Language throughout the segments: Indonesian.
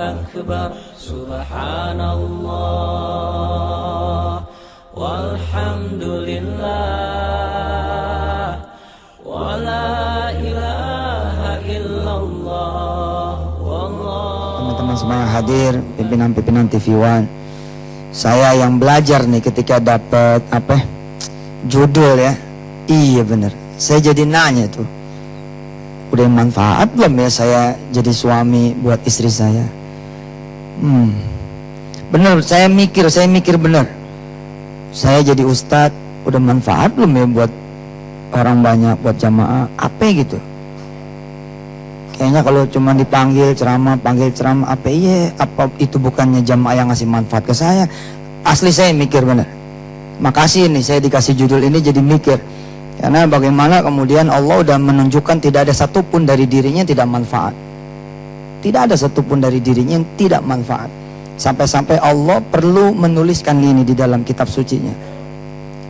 akbar, subhanallah, walhamdulillah, wa la ilaha illallah, wallah. Teman-teman semua hadir, pimpinan-pimpinan TV One. Saya yang belajar nih ketika dapat judul ya. Iya bener, saya jadi nanya tuh, udah manfaat belum ya saya jadi suami buat istri saya? Bener, saya mikir bener. Saya jadi ustadz, udah manfaat belum ya buat orang banyak, buat jamaah? Apa gitu? Kayaknya kalau cuma dipanggil ceramah, apa itu bukannya jamaah yang ngasih manfaat ke saya? Asli saya mikir bener. Makasih nih saya dikasih judul ini jadi mikir. Karena bagaimana kemudian Allah udah menunjukkan tidak ada satupun dari dirinya yang tidak manfaat. Tidak ada satupun dari dirinya yang tidak manfaat. Sampai-sampai Allah perlu menuliskan ini di dalam kitab sucinya.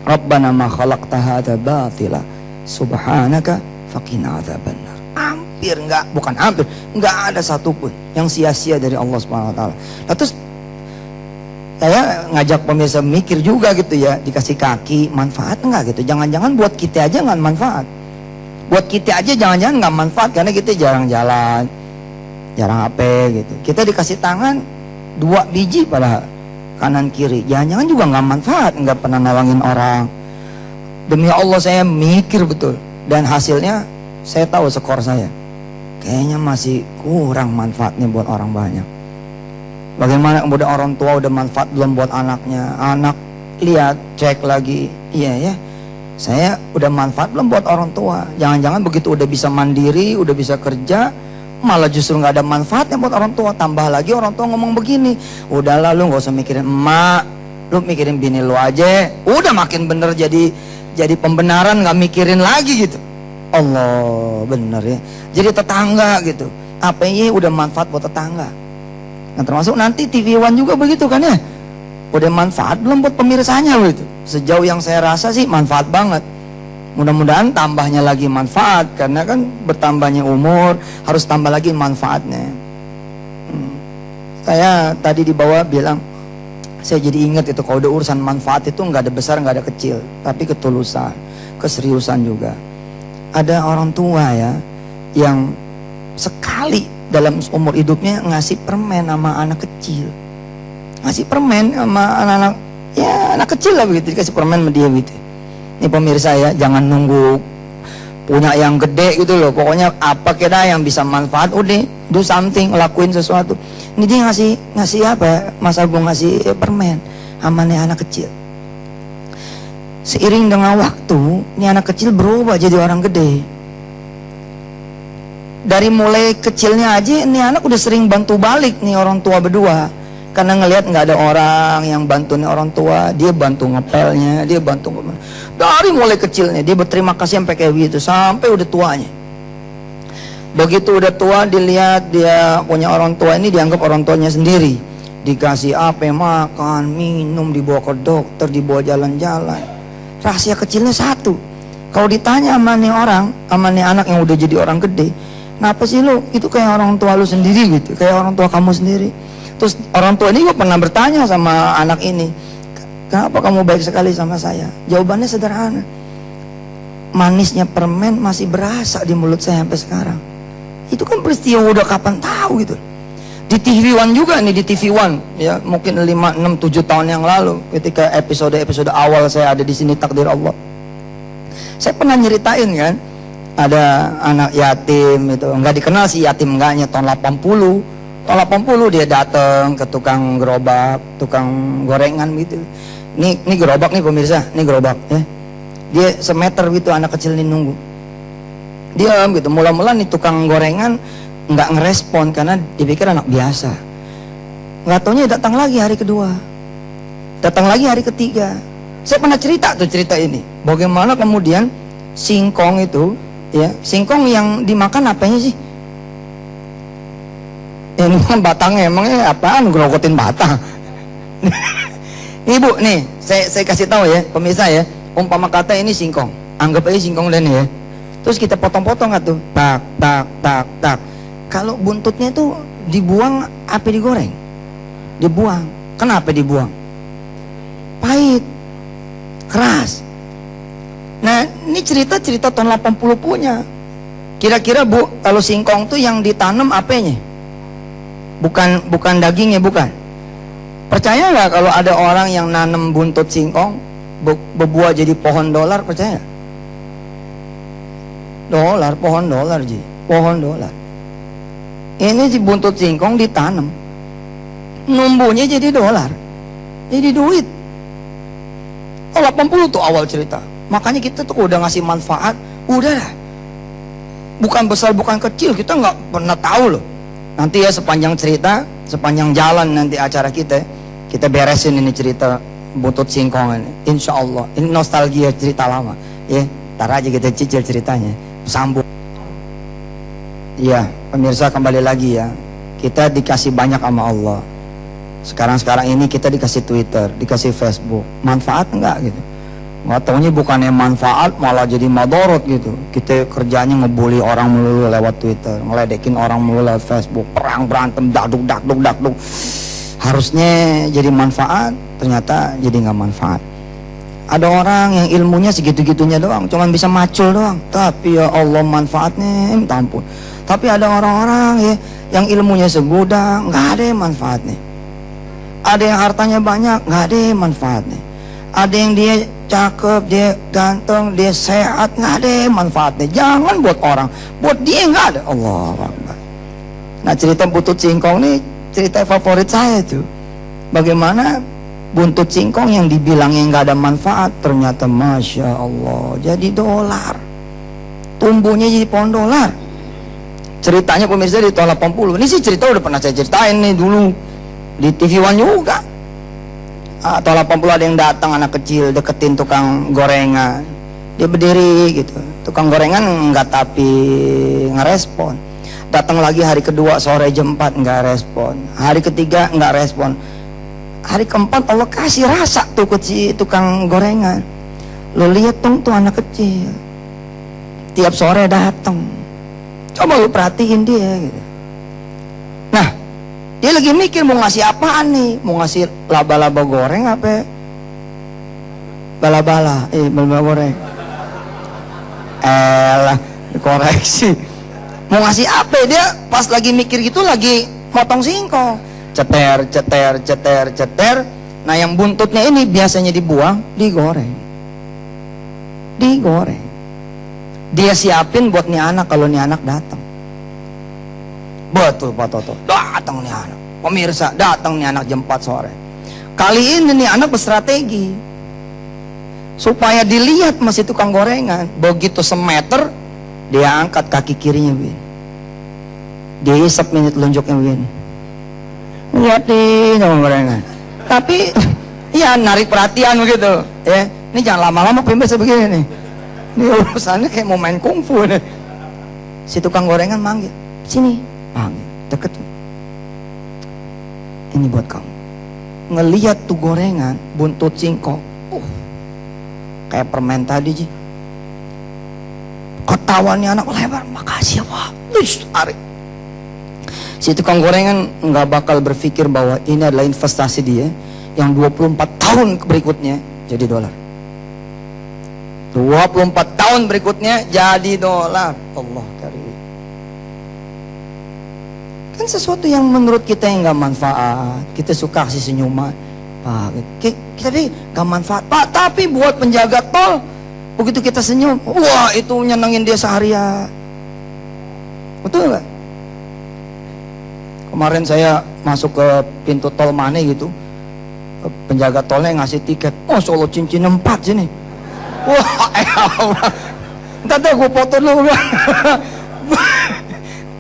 Rabbana ma khalaqta hadza batila subhanaka faqina adzabannar. Bukan hampir, enggak ada satupun yang sia-sia dari Allah Subhanahu wa taala. Nah, terus saya ngajak pemirsa mikir juga gitu ya, dikasih kaki manfaat enggak gitu? Jangan-jangan buat kita aja nggak manfaat. Buat kita aja jangan-jangan nggak manfaat karena kita jarang jalan, jarang apa gitu. Kita dikasih tangan 2 biji pada kanan kiri, jangan-jangan juga nggak manfaat, nggak pernah nolongin orang. Demi Allah saya mikir betul, dan hasilnya saya tahu skor saya. Kayaknya masih kurang manfaatnya buat orang banyak. Bagaimana kemudian orang tua udah manfaat belum buat anaknya? Anak lihat, cek lagi, iya ya, saya udah manfaat belum buat orang tua? Jangan-jangan begitu udah bisa mandiri, udah bisa kerja, malah justru nggak ada manfaatnya buat orang tua. Tambah lagi orang tua ngomong begini, udahlah lu nggak usah mikirin emak, lu mikirin bini lu aja. Udah makin bener jadi pembenaran, nggak mikirin lagi gitu. Allah bener ya. Jadi tetangga gitu, apa ya udah manfaat buat tetangga. Nah, termasuk nanti TV One juga begitu kan ya. Udah manfaat belum buat pemirsanya begitu. Sejauh yang saya rasa sih manfaat banget. Mudah-mudahan tambahnya lagi manfaat, karena kan bertambahnya umur harus tambah lagi manfaatnya. Saya tadi di bawah bilang, saya jadi ingat itu kalau udah urusan manfaat itu nggak ada besar nggak ada kecil, tapi ketulusan, keseriusan juga. Ada orang tua ya yang sekali dalam umur hidupnya ngasih permen sama anak kecil, ngasih permen sama anak-anak ya anak kecil lah begitu, dikasih permen sama dia gitu. Ini pemirsa ya, jangan nunggu punya yang gede gitu loh. Pokoknya apa kira yang bisa manfaat, udah do something, lakuin sesuatu. Ini dia ngasih apa? Mas Agung ngasih permen sama nih anak kecil. Seiring dengan waktu, ini anak kecil berubah jadi orang gede. Dari mulai kecilnya aja, ini anak udah sering bantu balik nih orang tua berdua. Karena ngelihat nggak ada orang yang bantu nih orang tua, dia bantu ngepelnya, dia bantu. Dari mulai kecilnya dia berterima kasih sampai kayak gitu, sampai udah tuanya. Begitu udah tua, dilihat dia punya orang tua, ini dianggap orang tuanya sendiri. Dikasih apa, makan, minum, dibawa ke dokter, dibawa jalan-jalan. Rahasia kecilnya satu, kalau ditanya sama nih orang, sama nih anak yang udah jadi orang gede, kenapa sih lu itu kayak orang tua lu sendiri gitu, kayak orang tua kamu sendiri. Terus orang tua ini gue pernah bertanya sama anak ini, kenapa kamu baik sekali sama saya? Jawabannya sederhana, manisnya permen masih berasa di mulut saya sampai sekarang. Itu kan peristiwa udah kapan tahu gitu. Di TV One juga nih, di TV One ya, mungkin 5, 6, 7 tahun yang lalu ketika episode awal saya ada di sini Takdir Allah, saya pernah nyeritain kan, ada anak yatim itu, nggak dikenal sih yatim enggaknya, tahun 80 dia datang ke tukang gerobak, tukang gorengan gitu. Ini gerobak nih pemirsa, ini gerobak ya. Dia semeter gitu, anak kecil ini nunggu. Diam gitu, mula-mula nih tukang gorengan nggak ngerespon karena dipikir anak biasa. Nggak taunya datang lagi hari kedua, datang lagi hari ketiga. Saya pernah cerita ini, bagaimana kemudian singkong itu ya, singkong yang dimakan apanya sih? Ini kan batangnya, emangnya apaan ngerogotin batang? Ibu nih, saya kasih tahu ya pemirsa ya, umpama kata ini singkong, anggap aja singkong dan ya. Terus kita potong-potong tuh, tak. Kalau buntutnya itu dibuang Apa digoreng? Dibuang. Kenapa dibuang? Pahit, keras. Nah, ini cerita-cerita tahun 80 punya. Kira-kira Bu, kalau singkong tuh yang ditanam apanya? Bukan dagingnya, bukan. Percaya nggak kalau ada orang yang nanam buntut singkong berbuah jadi pohon dolar? Percaya? Dolar, pohon dolar ji, pohon dolar. Ini si buntut singkong ditanam, numbuhnya jadi dolar, jadi duit. Oh 80 tuh awal cerita. Makanya kita tuh udah ngasih manfaat, udah lah. Bukan besar, bukan kecil, kita nggak pernah tahu loh. Nanti ya sepanjang cerita, sepanjang jalan nanti acara kita beresin ini cerita buntut singkong ini. Insya Allah, ini nostalgia cerita lama. Ya, ntar aja kita cicil ceritanya, sambung. Ya, pemirsa kembali lagi ya. Kita dikasih banyak sama Allah. Sekarang ini kita dikasih Twitter, dikasih Facebook. Manfaat enggak gitu? Nggak taunya bukannya manfaat malah jadi madorot gitu. Kita kerjanya ngebully orang melulu lewat Twitter, ngeledekin orang melulu lewat Facebook, perang berantem dakduk. Harusnya jadi manfaat, ternyata jadi nggak manfaat. Ada orang yang ilmunya segitu-gitunya doang, cuman bisa macul doang. Tapi ya Allah manfaatnya minta ampun. Tapi ada orang-orang ya yang ilmunya segudang, nggak ada manfaatnya. Ada yang hartanya banyak, nggak ada manfaatnya. Ada yang dia cakep, dia ganteng, dia sehat, nggak ada manfaatnya. Jangan buat orang, buat dia nggak ada. Allah Akbar. Nah cerita buntut singkong nih cerita favorit saya tuh. Bagaimana buntut singkong yang dibilangnya nggak ada manfaat, ternyata masya Allah jadi dolar. Tumbuhnya jadi pohon dolar. Ceritanya pemirsa di tahun 80. Ini sih cerita udah pernah saya ceritain nih dulu di TV One juga. Tahun 80 ada yang datang anak kecil deketin tukang gorengan. Dia berdiri gitu. Tukang gorengan enggak tapi ngerespon. Datang lagi hari kedua sore jam 4 enggak respon. Hari ketiga enggak respon. Hari keempat Allah kasih rasa tuh ke si tukang gorengan. Lo lihat dong tuh anak kecil. Tiap sore datang. Coba lu perhatiin dia gitu. Nah, dia lagi mikir mau ngasih apaan nih? Mau ngasih laba-laba goreng apa? Bala-bala, bala-bala goreng. Elah, dikoreksi. Mau ngasih apa? Dia pas lagi mikir gitu lagi motong singkong. Ceter. Nah, yang buntutnya ini biasanya dibuang, digoreng. Dia siapin buat nih anak kalau nih anak datang. Betul Pak Toto, datang nih anak. Pemirsa, datang nih anak jam 4 sore. Kali ini nih anak berstrategi supaya dilihat masih tukang gorengan. Begitu semeter, dia angkat kaki kirinya Win. Dia isep minit telunjuknya Win. Lihatin tukang gorengan. Tapi ya narik perhatian begitu. Ya, ini jangan lama-lama pemirsa begini nih. Ini urusannya kayak mau main kungfu nih. Si tukang gorengan manggil, sini, panggil, deket. Ini buat kamu. Ngelihat tuh gorengan, buntut singkong, kayak permen tadi Ji. Ketahuannya anak lebar, makasih ya Pak. Tarik. Si tukang gorengan nggak bakal berpikir bahwa ini adalah investasi dia yang 24 tahun berikutnya jadi dolar. 24 tahun berikutnya jadi dolar. Allah karim. Kan sesuatu yang menurut kita yang gak manfaat. Kita suka kasih senyuman Pak, kita gak manfaat Pak, tapi buat penjaga tol begitu kita senyum, wah itu nyenengin dia seharian. Betul gak? Kemarin saya masuk ke pintu tol mana gitu, penjaga tolnya ngasih tiket, oh Solo cincin 4 sini. Wah, Allah. Entar deh gue foto dulu.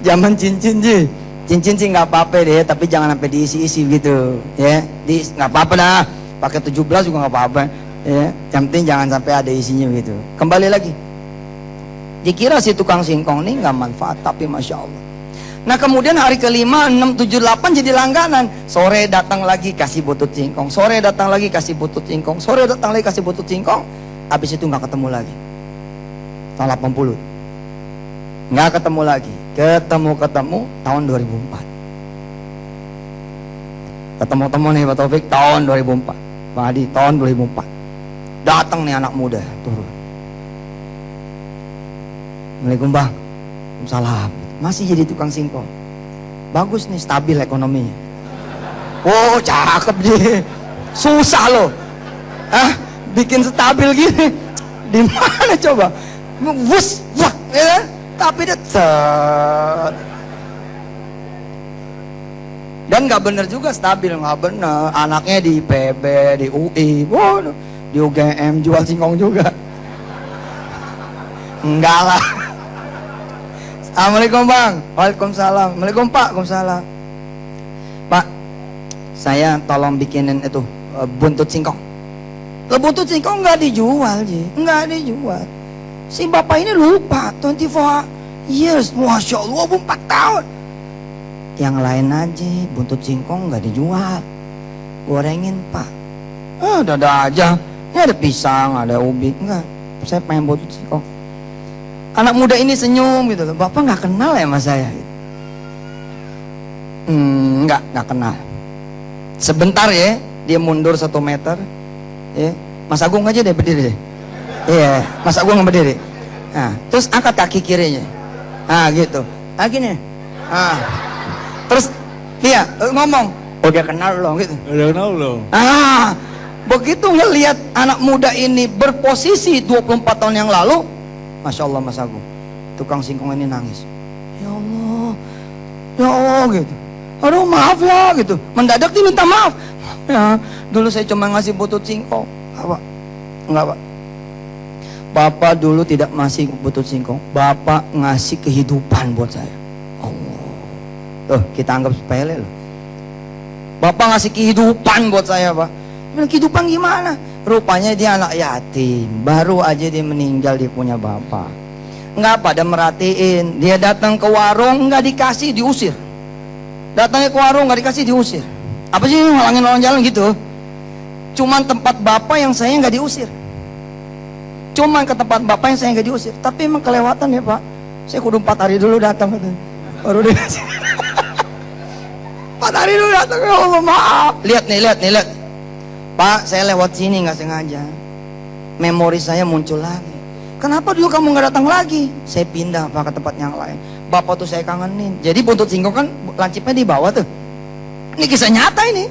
Zaman cincin Ji. Cincin sih nggak apa-apa deh, tapi jangan sampai diisi-isi gitu, ya. Nggak apa-apa dah. Pakai 17 juga nggak apa-apa, ya. Yang penting jangan sampai ada isinya gitu. Kembali lagi. Dikira si tukang singkong ini nggak manfaat, tapi masya Allah. Nah kemudian hari kelima, 6, 7, 8 jadi langganan. Sore datang lagi kasih butut singkong. Sore datang lagi kasih butut singkong. Sore datang lagi kasih butut singkong. Habis itu nggak ketemu lagi. Tahun 80 nggak ketemu lagi. Ketemu tahun 2004. Ketemu-temu nih Pak Taufik tahun 2004, Pak Adi tahun 2004. Datang nih anak muda turun. Assalamualaikum Bang. Waalaikumsalam. Masih jadi tukang singkong. Bagus nih, stabil ekonominya. Oh cakep dia. Susah loh. Bikin stabil gini. Di mana coba? Wus, wah, ya. Tapi dia set. Dan nggak bener juga stabil, nggak bener. Anaknya di PB, di UI, waduh, di UGM jual singkong juga. Enggak lah. Assalamualaikum Bang. Waalaikumsalam. Waalaikum Pak. Waalaikumsalam. Pak, saya tolong bikinin itu buntut singkong. Lah buntut singkong nggak dijual, Ji. Nggak dijual. Si bapak ini lupa 24 years, Masya Allah, 24 tahun. Yang lain aja, buntut singkong nggak dijual. Gorengin Pak. Ada aja. Ini ada pisang, ada ubi. Enggak, saya pengen buntut singkong. Anak muda ini senyum gitu loh. Bapak nggak kenal ya sama saya? Nggak kenal. Sebentar ya, dia mundur 1 meter. Ya, Mas Agung aja deh berdiri deh. Iya, Mas Agung berdiri. Nah, terus angkat kaki kirinya. Gitu. Gini. Terus dia ngomong, oh dia kenal loh gitu. Udah kenal loh. Begitu ngelihat anak muda ini berposisi 24 tahun yang lalu, Masya Allah Mas Agung, tukang singkong ini nangis. Ya Allah gitu. Aduh maaf ya gitu. Mendadak dia minta maaf. Ya, dulu saya cuma ngasih butut singkong. Enggak Pak. Bapak dulu tidak ngasih butut singkong. Bapak ngasih kehidupan buat saya. Allah. Kita anggap sepele loh. Bapak ngasih kehidupan buat saya Pak. Kehidupan gimana? Rupanya dia anak yatim. Baru aja dia meninggal, dia punya bapak. Nggak pada merhatiin. Dia datang ke warung nggak dikasih, diusir. Datangnya ke warung nggak dikasih, diusir. Apa sih ngalangin orang jalan gitu? Cuman tempat bapak yang saya nggak diusir. Cuman ke tempat bapak yang saya nggak diusir. Tapi emang kelewatan ya Pak. Saya kudu 4 hari dulu datang gitu. Baru dikasih. 4 hari dulu datang. Ya Allah maaf. Lihat nih. Pak, saya lewat sini nggak sengaja. Memori saya muncul lagi. Kenapa dulu kamu nggak datang lagi? Saya pindah Pak ke tempat yang lain. Bapak tuh saya kangenin. Jadi buntut singkong kan lancipnya di bawah tuh. Ini kisah nyata ini.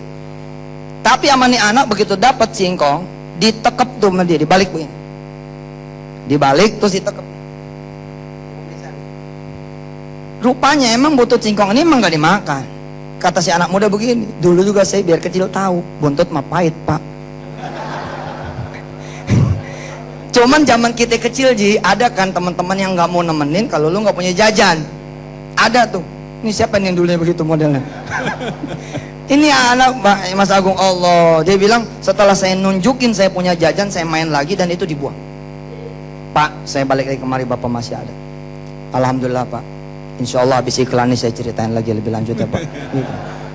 Tapi sama nih anak begitu dapat singkong, ditekep tuh sama dia, dibalik begini. Dibalik terus ditekep. Rupanya emang buntut singkong ini emang nggak dimakan. Kata si anak muda begini, dulu juga saya biar kecil tahu, buntut mah pahit Pak. Cuman zaman kita kecil Ji, ada kan teman-teman yang nggak mau nemenin kalau lu nggak punya jajan. Ada tuh. Ini siapa yang dulunya begitu modelnya? Ini anak Mas Agung, Allah. Dia bilang setelah saya nunjukin saya punya jajan, saya main lagi dan itu dibuang. Pak, saya balik lagi kemari, Bapak masih ada. Alhamdulillah Pak. Insya Allah habis iklan ini saya ceritain lagi lebih lanjut ya Pak.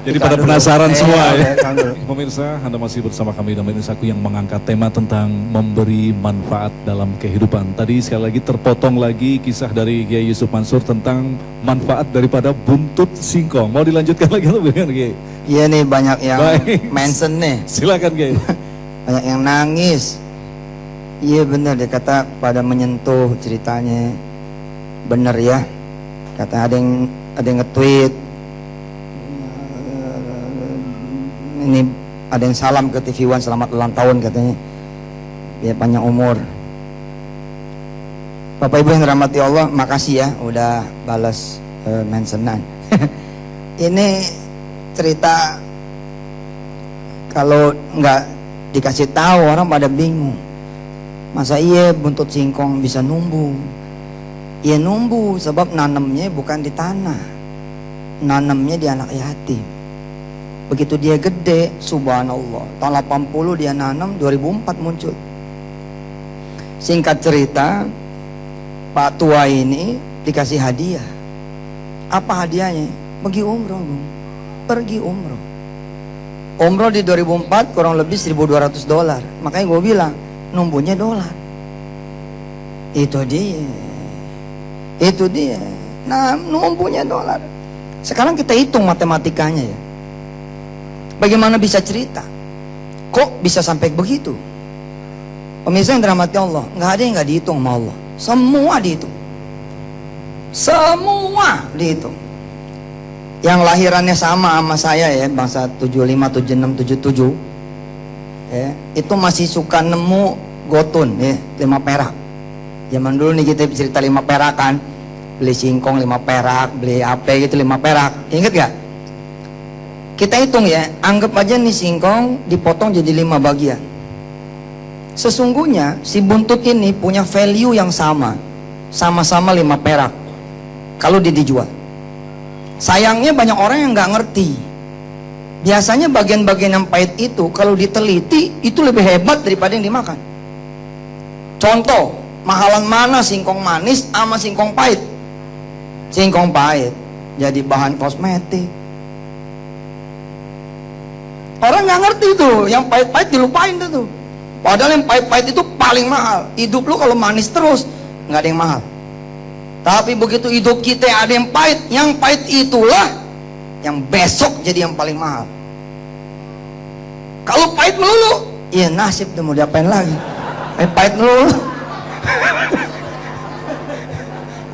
Jadi pada penasaran semua ya. Dulu. Pemirsa, Anda masih bersama kami dalam Indonesaku yang mengangkat tema tentang memberi manfaat dalam kehidupan. Tadi sekali lagi terpotong lagi kisah dari Kiai Yusuf Mansur tentang manfaat daripada buntut singkong. Mau dilanjutkan lagi lebih kan Kiai? Iya nih banyak yang mention nih. Silakan Kiai. Banyak yang nangis. Iya benar dia kata pada menyentuh ceritanya. Benar ya. Kata ada yang nge-tweet. Ini ada yang salam ke TV One, selamat ulang tahun katanya. Ya panjang umur. Bapak Ibu yang dirahmati Allah, makasih ya udah balas mentionan. Ini cerita kalau nggak dikasih tahu orang pada bingung. Masa iya buntut singkong bisa numbuh? Ya numbuh sebab nanamnya bukan di tanah, nanamnya di anak yatim. Begitu dia gede, subhanallah, tahun 80 dia nanam, 2004 muncul. Singkat cerita, Pak tua ini dikasih hadiah. Apa hadiahnya? Pergi umroh, Bung. Pergi umroh. Umroh di 2004 kurang lebih $1.200. Makanya gue bilang, numbuhnya dolar. Itu dia. Nah, numbuhnya dolar. Sekarang kita hitung matematikanya ya. Bagaimana bisa cerita? Kok bisa sampai begitu? Pemirsa yang dirahmati Allah, nggak ada yang nggak dihitung sama Allah. Semua dihitung. Semua dihitung. Yang lahirannya sama saya ya, bangsa 75, 76, 77 ya, itu masih suka nemu gotun ya, 5 perak. Zaman dulu nih kita cerita 5 perak kan, beli singkong 5 perak, beli apa gitu 5 perak, inget gak? Kita hitung ya, anggap aja nih singkong dipotong jadi 5 bagian. Sesungguhnya si buntut ini punya value yang sama, sama-sama 5 perak kalau dia dijual. Sayangnya banyak orang yang nggak ngerti. Biasanya bagian-bagian yang pahit itu kalau diteliti itu lebih hebat daripada yang dimakan. Contoh, mahalan mana singkong manis sama singkong pahit? Singkong pahit jadi bahan kosmetik. Orang nggak ngerti tuh, yang pahit-pahit dilupain tuh. Padahal yang pahit-pahit itu paling mahal. Hidup lu kalau manis terus nggak ada yang mahal. Tapi begitu hidup kita ada yang pahit itulah yang besok jadi yang paling mahal. Kalau pahit melulu, ya nasib tuh mau diapain lagi? Pahit melulu.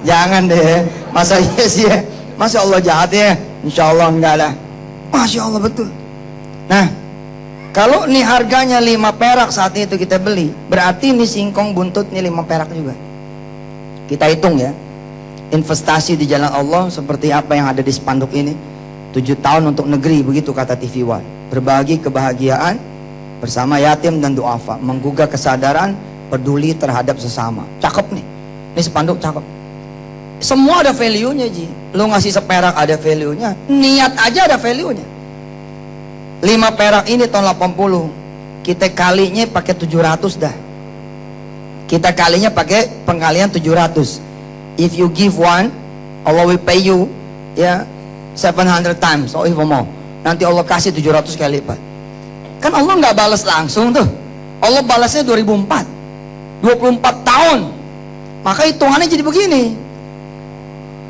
Jangan deh, masa iya sih ya? Masya Allah jahat ya? Insya Allah enggak lah. Masya Allah betul. Nah, kalau nih harganya 5 perak saat itu kita beli, berarti nih singkong buntut nih 5 perak juga. Kita hitung ya. Investasi di jalan Allah seperti apa yang ada di spanduk ini. 7 tahun untuk negeri, begitu kata TV One. Berbagi kebahagiaan bersama yatim dan duafa, menggugah kesadaran peduli terhadap sesama. Cakep nih. Ini spanduk cakep. Semua ada value-nya, Ji. Lu ngasih seperak ada value-nya. Niat aja ada value-nya. 5 perak ini tahun 80. Kita kalinya pakai 700 dah. Kita kalinya pakai pengkalian 700. If you give one, Allah will pay you ya 700 times or even more. Nanti Allah kasih 700 kali lipat. Kan Allah nggak balas langsung tuh. Allah balasnya 2004. 24 tahun. Maka hitungannya jadi begini.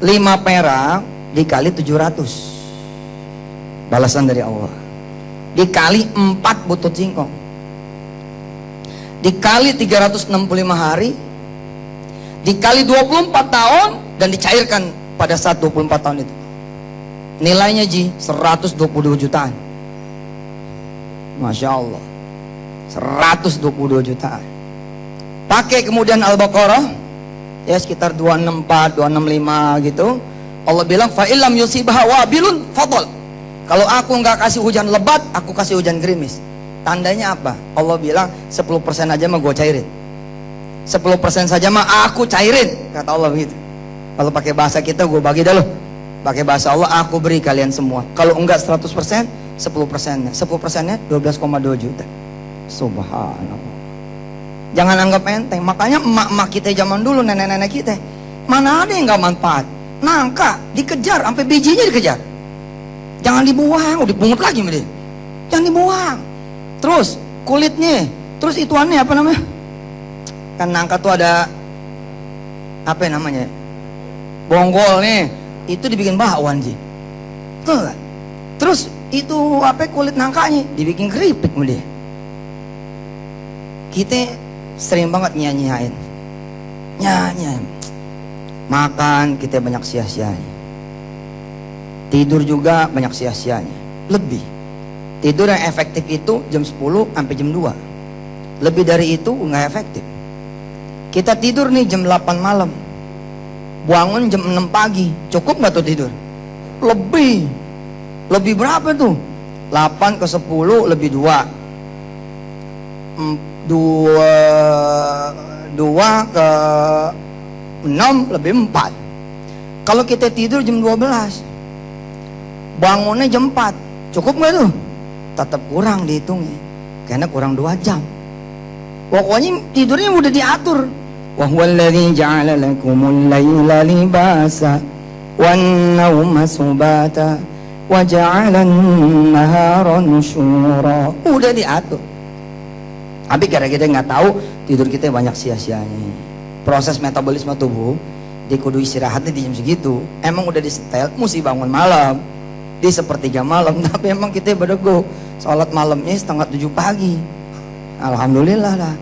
5 perak dikali 700. Balasan dari Allah. Dikali 4 butut singkong. Dikali 365 hari. Dikali 24 tahun dan dicairkan pada saat 24 tahun itu. Nilainya Ji 122 jutaan. Masya Allah, 122 jutaan. Pakai kemudian Al-Baqarah ya sekitar 264, 265 gitu. Allah bilang fa illam yusibha wabilun fadl. Kalau aku nggak kasih hujan lebat, aku kasih hujan gerimis. Tandanya apa? Allah bilang 10% aja mah gue cairin. 10% saja mah aku cairin, kata Allah begitu. Kalau pakai bahasa kita gue bagi dah loh. Pakai bahasa Allah aku beri kalian semua. Kalau enggak 100%, 10%-nya. 10%-nya 12,2 juta. Subhanallah. Jangan anggap enteng. Makanya emak-emak kita zaman dulu, nenek-nenek kita, mana ada yang enggak manfaat? Nangka dikejar sampai bijinya dikejar. Jangan dibuang, dipungut lagi sama dia. Jangan dibuang. Terus kulitnya, terus ituannya apa namanya? Kan nangka tuh ada apa namanya? Bonggol nih, itu dibikin bakwan Ji. Tuh kan? Terus itu apa kulit nangkanya dibikin keripik sama dia. Kita sering banget nyanyiin. Nyanyi. Makan kita banyak sia-sianya. Tidur juga banyak sia-sianya. Lebih. Tidur yang efektif itu jam 10 sampai jam 2. Lebih dari itu nggak efektif. Kita tidur nih jam 8 malam, bangun jam 6 pagi, cukup nggak tuh tidur? Lebih berapa tuh? 8 ke 10 lebih 2 ke 6 lebih 4. Kalau kita tidur jam 12, bangunnya jam 4, cukup nggak tuh? Tetap kurang dihitungnya, karena kurang 2 jam. Pokoknya tidurnya udah diatur. Wa huwallazi ja'ala lakumul laila libasa wan nauma subata wa ja'ala an-nahara nusyura. Udah diatur. Tapi karena kita nggak tahu, tidur kita banyak sia-sianya. Proses metabolisme tubuh di kudu istirahatnya di jam segitu. Emang udah disetel, mesti bangun malam. di sepertiga malam. Tapi emang kita berego sholat malamnya 6:30 pagi. Alhamdulillah lah.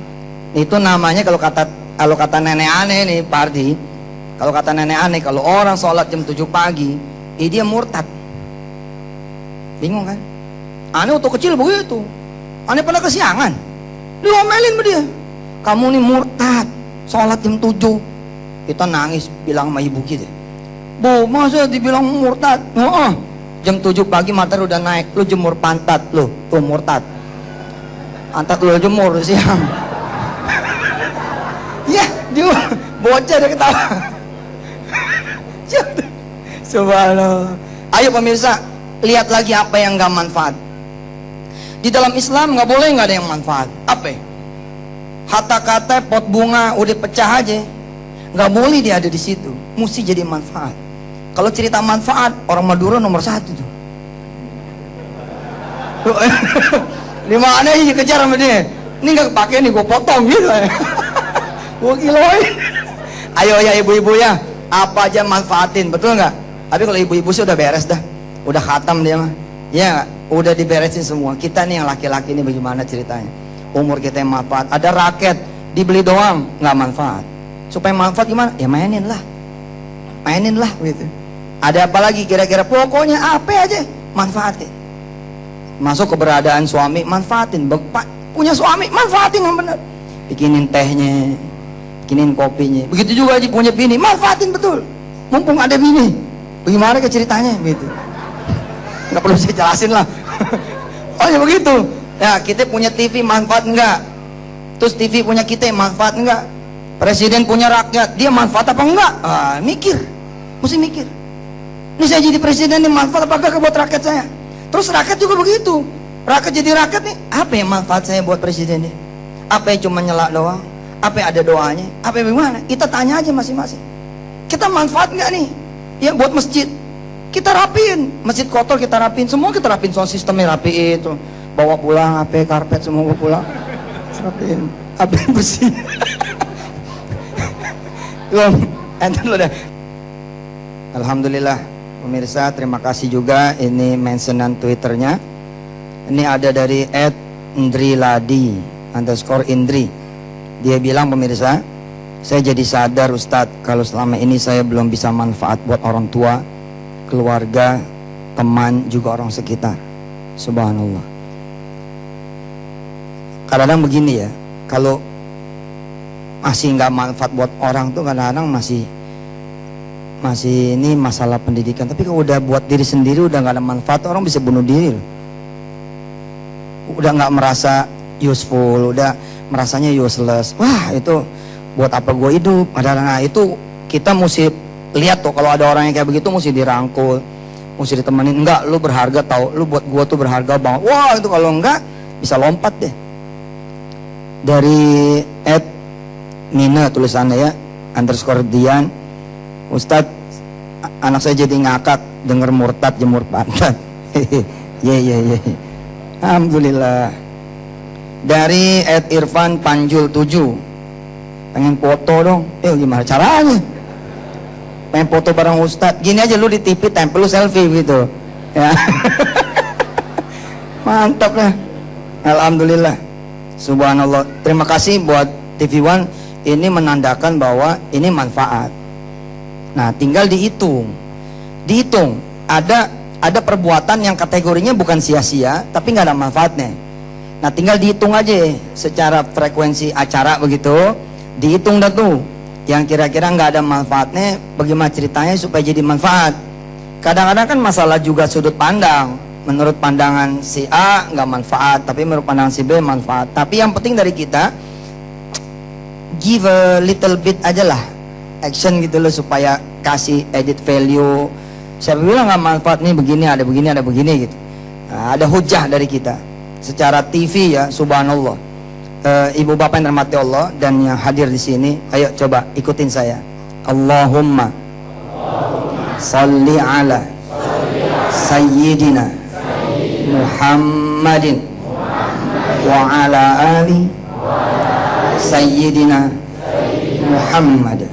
Itu namanya kalau kata nenek aneh nih Pak Ardi, kalau kata nenek aneh, kalau orang sholat jam 7 pagi, dia murtad. Bingung kan? Aneh waktu kecil begitu. Aneh pernah kesiangan, diomelin sama dia, kamu nih murtad, sholat jam 7. Kita nangis bilang sama ibu kita, Bu, masa dibilang murtad? Jam 7 pagi matahari udah naik, lu jemur pantat lu, tuh murtad. Pantat lu jemur siang. Ya, dia bocah dia ketawa. Subhanallah. Ayo pemirsa, lihat lagi apa yang gak manfaat. Di dalam Islam nggak boleh nggak ada yang manfaat. Apa? Hatta kata pot bunga udah pecah aja, nggak boleh dia ada di situ. Mesti jadi manfaat. Kalau cerita manfaat, orang Madura nomor 1 tuh. Di mana sih kejar sama dia? Ini nggak kepake nih, gue potong gitu. Gue kiloin. Ayo ya ibu-ibu ya, apa aja manfaatin, betul nggak? Tapi kalau ibu-ibu sih udah beres dah, udah khatam dia mah. Ya, udah diberesin semua. Kita nih yang laki-laki ini bagaimana ceritanya? Umur kita yang manfaat. Ada raket, dibeli doang, nggak manfaat. Supaya manfaat gimana? Ya mainin lah gitu. Ada apa lagi kira-kira? Pokoknya apa aja manfaatin. Masuk keberadaan suami, manfaatin. Punya suami, manfaatin yang benar. Bikinin tehnya, bikinin kopinya. Begitu juga aja punya bini, manfaatin betul. Mumpung ada bini, bagaimana ke ceritanya gitu. Nggak perlu saya jelasin lah. Oh ya begitu ya, kita punya TV manfaat enggak? Terus TV punya kita manfaat enggak? Presiden punya rakyat, dia manfaat apa enggak? Mikir, mesti mikir. Ini saya jadi presiden, ini manfaat apakah buat rakyat saya? Terus rakyat juga begitu. Rakyat jadi rakyat nih, apa yang manfaat saya buat presiden ini? Apa yang cuma nyelak doang? Apa yang ada doanya? Apa yang bagaimana? Kita tanya aja masing-masing. Kita manfaat enggak nih? Ya buat masjid, kita rapiin, masjid kotor kita rapiin, semua kita rapiin, soal sistemnya rapiin itu, bawa pulang HP, karpet semua bawa pulang, rapiin bersih. Enten lo dah. Alhamdulillah pemirsa, terima kasih juga. Ini mentionan Twitternya. Ini ada dari @indriladi _indri. Dia bilang, pemirsa, saya jadi sadar Ustadz, kalau selama ini saya belum bisa manfaat buat orang tua, keluarga, teman, juga orang sekitar. Subhanallah. Kadang-kadang begini ya, kalau masih nggak manfaat buat orang tuh kadang-kadang masih ini masalah pendidikan. Tapi kalau udah buat diri sendiri udah nggak ada manfaat, orang bisa bunuh diri loh. Udah nggak merasa useful, udah merasanya useless. Wah, itu buat apa gue hidup? Nah, itu kita mesti lihat tuh, kalau ada orang yang kayak begitu mesti dirangkul, mesti ditemenin. Enggak, lu berharga tau, lu buat gua tuh berharga banget. Wah, itu kalau enggak bisa lompat deh. Dari @mina tulisannya ya, _Dian, Ustadz, anak saya jadi ngakak denger murtad jemur pantat. Ye. Alhamdulillah. Dari @Irfan Panjul 7, pengen foto dong. Gimana caranya? Pengen foto bareng Ustadz, gini aja, lu di TV tempel lu selfie gitu ya. Mantap lah. Alhamdulillah, subhanallah. Terima kasih buat TV One, ini menandakan bahwa ini manfaat. Nah, tinggal dihitung ada perbuatan yang kategorinya bukan sia-sia tapi nggak ada manfaatnya. Nah, tinggal dihitung aja secara frekuensi acara begitu, dihitung dah tuh yang kira-kira nggak ada manfaatnya, bagaimana ceritanya supaya jadi manfaat. Kadang-kadang kan masalah juga sudut pandang. Menurut pandangan si A nggak manfaat, tapi menurut pandangan si B manfaat. Tapi yang penting dari kita give a little bit aja lah action gitu loh, supaya kasih edit value. Saya bilang nggak manfaat nih, begini ada begini gitu. Nah, ada hujah dari kita secara TV ya, subhanallah. Ibu bapak yang dirahmati Allah dan yang hadir di sini, ayo coba ikutin saya. Allahumma salli ala sayyidina Muhammadin wa ala ali sayyidina Muhammad.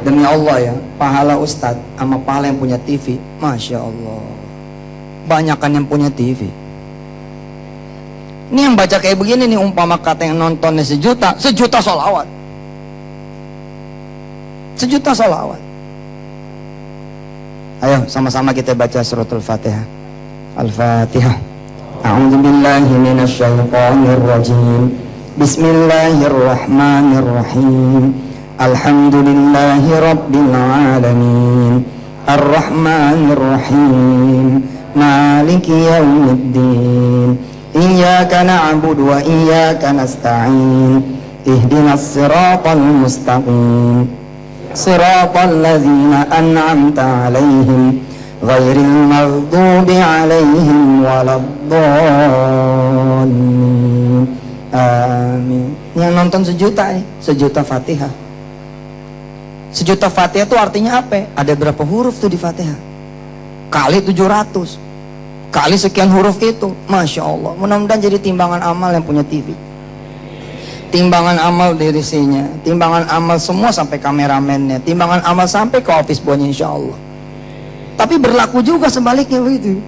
Demi Allah ya, pahala Ustadz sama pahala yang punya TV, Masya Allah. banyakan yang punya TV. Ini yang baca kayak begini nih, umpama kata yang nontonnya sejuta sholawat. Sejuta sholawat. Ayo sama-sama kita baca suratul Fatihah. Al-Fatihah. A'udzubillahi minasyaitonirrajim. Bismillahirrahmanirrahim. Alhamdulillahi rabbil alamin. Ar-Rahmanir-Rahim. Maliki yaumiddin. Iyyaka na'budu wa iyyaka nasta'in. Ihdinas siratal mustaqim. Siratal ladzina an'amta 'alaihim ghairil maghdubi 'alaihim waladdallin. Amin. Yang nonton sejuta nih, sejuta Fatihah. Sejuta Fatihah itu artinya apa? Ada berapa huruf tuh di Fatihah? Kali 700 kali sekian huruf itu. Masya Allah. Mudah-mudahan jadi timbangan amal yang punya TV, timbangan amal dirisinya, timbangan amal semua sampai kameramennya, timbangan amal sampai ke office boynya, insya Allah. Tapi berlaku juga sebaliknya begitu.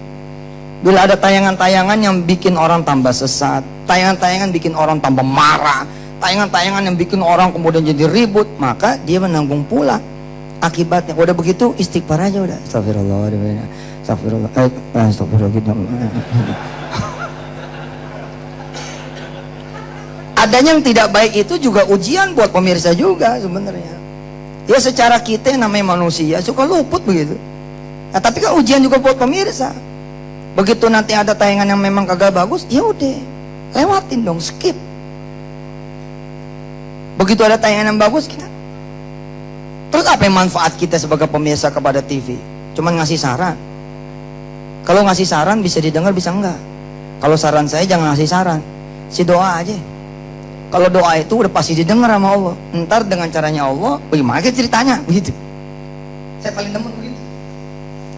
Bila ada tayangan-tayangan yang bikin orang tambah sesat, tayangan-tayangan bikin orang tambah marah, tayangan-tayangan yang bikin orang kemudian jadi ribut, maka dia menanggung pula akibatnya. Udah begitu istighfar aja udah. Astagfirullah, astagfirullah, astagfirullah gitu. Adanya yang tidak baik itu juga ujian buat pemirsa juga sebenarnya. Ya secara kita namanya manusia suka luput begitu. Nah, tapi kan ujian juga buat pemirsa. Begitu nanti ada tayangan yang memang kagak bagus, ya udah lewatin dong, skip. Begitu ada tayangan yang bagus kita. Terus apa yang manfaat kita sebagai pemirsa kepada TV? Cuman ngasih saran. Kalau ngasih saran bisa didengar bisa enggak. Kalau saran saya jangan ngasih saran, si doa aja. Kalau doa itu udah pasti didengar sama Allah. Ntar dengan caranya Allah, bagaimana ceritanya begitu. Saya paling demen begitu.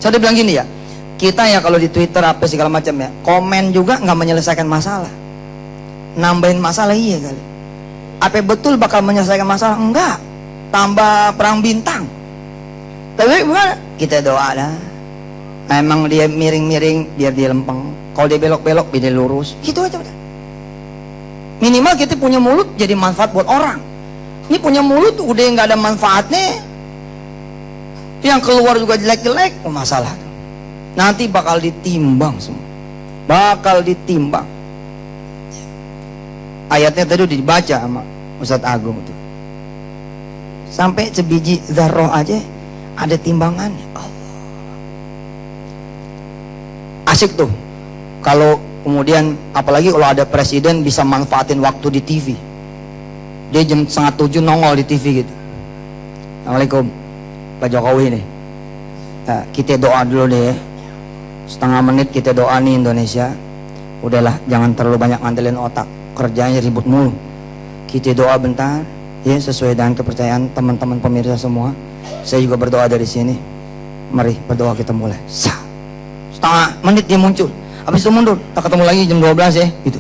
Saya udah bilang gini ya, kita ya kalau di Twitter apa segala macam ya, komen juga nggak menyelesaikan masalah, nambahin masalah iya kali. Apa betul bakal menyelesaikan masalah? Enggak, tambah perang bintang. Tapi gimana? Kita doa lah. Emang dia miring-miring biar dia lempeng, kalau dia belok-belok biar dia lurus, gitu aja udah. Minimal kita punya mulut jadi manfaat buat orang. Ini punya mulut udah nggak ada manfaatnya, yang keluar juga jelek-jelek, oh masalah. Nanti bakal ditimbang semua, bakal ditimbang. Ayatnya tadi udah dibaca sama Ustadz Agung tuh. Sampai sebiji zarroh aja ada timbangannya. Allah. Asik tuh kalau kemudian apalagi kalau ada presiden bisa manfaatin waktu di TV. Dia jam 6:30 nongol di TV gitu. Assalamualaikum Pak Jokowi nih. Nah, kita doa dulu deh. Setengah menit kita doa nih Indonesia. Udahlah jangan terlalu banyak ngandelin otak. Kerjanya ribut mulu. Kita doa bentar ya sesuai dengan kepercayaan teman-teman pemirsa semua. Saya juga berdoa dari sini. Mari berdoa kita mulai. Setengah menit dia muncul. Habis itu mundur, tak ketemu lagi jam 12 ya, gitu.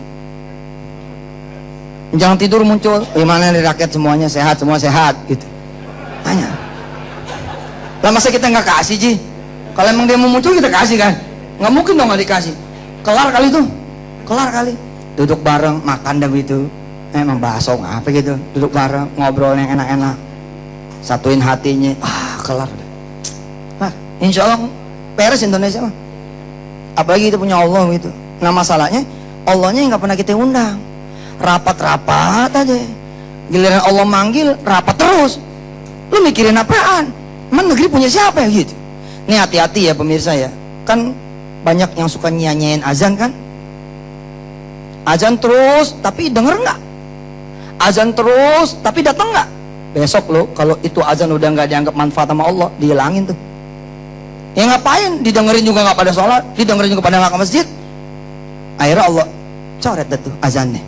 Jangan tidur muncul, gimana nih rakyat semuanya sehat, semua sehat, gitu. Tanya. Lah masa kita nggak kasih Ji? Kalau emang dia mau muncul kita kasih kan? Nggak mungkin dong nggak dikasih. Kelar kali tuh, kelar kali. Duduk bareng, makan dah gitu. Emang bakso apa gitu, duduk bareng, ngobrol yang enak-enak. Satuin hatinya, kelar. Nah, insya Allah beres Indonesia mah. Apalagi kita punya Allah gitu. Nah masalahnya Allahnya nggak pernah kita undang. Rapat-rapat aja. Giliran Allah manggil rapat terus. Lu mikirin apaan? Emang negeri punya siapa ya gitu? Nih hati-hati ya pemirsa ya. Kan banyak yang suka nyanyiin azan kan? Azan terus tapi denger nggak? Azan terus tapi datang nggak? Besok lo kalau itu azan udah nggak dianggap manfaat sama Allah, dihilangin tuh. Ya ngapain? Didengerin juga nggak pada sholat, didengerin juga pada nggak ke masjid. Akhirnya Allah coret dah tuh azannya.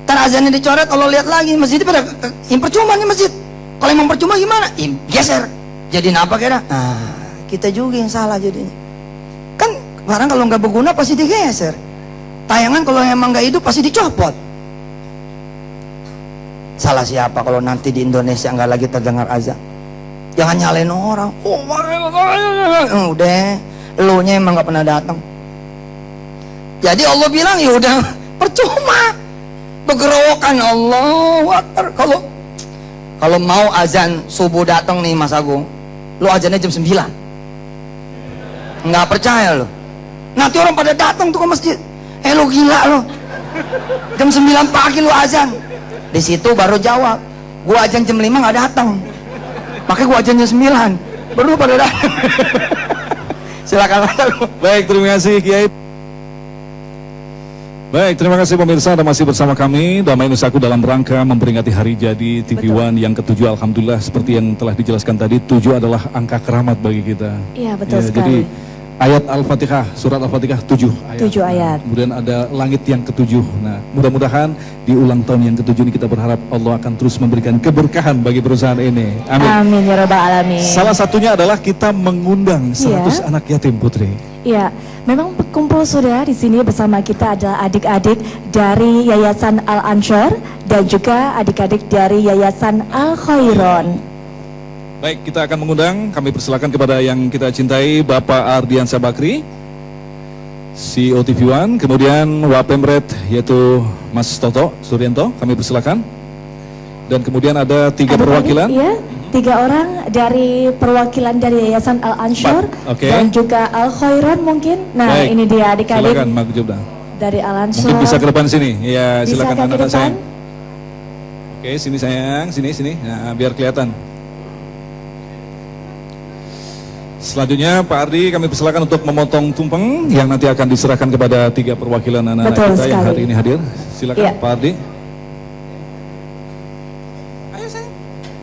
Kan azannya dicoret, Allah lihat lagi masjid pada yang percuma nih masjid. Kalau emang percuma gimana? Geser. Jadi apa kira? Nah, kita juga yang salah jadinya. Kan barang kalau nggak berguna pasti digeser. Tayangan kalau emang nggak hidup pasti dicopot. Salah siapa kalau nanti di Indonesia nggak lagi terdengar azan? Jangan nyalain orang. Oh, udah, elunya emang nggak pernah datang. Jadi Allah bilang ya udah percuma bergerowokan. Allahu Akbar. Kalau mau azan subuh datang nih Mas Agung, lu azannya jam 9. Nggak percaya lo. Nanti orang pada datang tuh ke masjid. Lu gila lo. Jam 9 pagi lu azan. Di situ baru jawab, gua azan jam 5 nggak datang. Makanya gua azan jam 9. Baru pada datang. Silakan Mas Agung. Baik, terima kasih Kiai. Baik, terima kasih pemirsa, Anda masih bersama kami Damai Nusaku dalam rangka memperingati hari jadi TV One yang ke-7. Alhamdulillah, seperti yang telah dijelaskan tadi, 7 adalah angka keramat bagi kita. Iya, betul Ya, sekali. jadi ayat Al-Fatihah, surat Al-Fatihah 7 ayat. 7 ayat. Kemudian ada langit yang ke-7. Nah, mudah-mudahan di ulang tahun yang ke-7 ini kita berharap Allah akan terus memberikan keberkahan bagi perusahaan ini. Amin. Amin ya rabbal alamin. Salah satunya adalah kita mengundang 100 anak yatim, Putri. Iya, memang kumpul sudah di sini bersama kita adalah adik-adik dari Yayasan Al-Ansyur dan juga adik-adik dari Yayasan Al-Khairon. Baik, kita akan mengundang, kami persilakan kepada yang kita cintai Bapak Ardiansyah Bakri, CEO TV One, kemudian Wapemret yaitu Mas Toto Suryanto, kami persilakan. Dan kemudian ada 3 perwakilan. Iya, 3 orang dari perwakilan dari Yayasan Al-Ansyur Oke. dan juga Al-Khairon mungkin. Nah, Baik, ini dia adik-adik silakan Mak Jubda. dari Al-Ansyur. Mungkin bisa ke depan sini. Ya, Bisa silakan ke anak-anak depan? sayang. Oke, sini sayang, sini. Nah, biar kelihatan. Selanjutnya Pak Ardi kami persilakan untuk memotong tumpeng yang nanti akan diserahkan kepada 3 perwakilan anak-anak Betul kita yang sekali. hari ini hadir. Silakan Iya. Pak Ardi.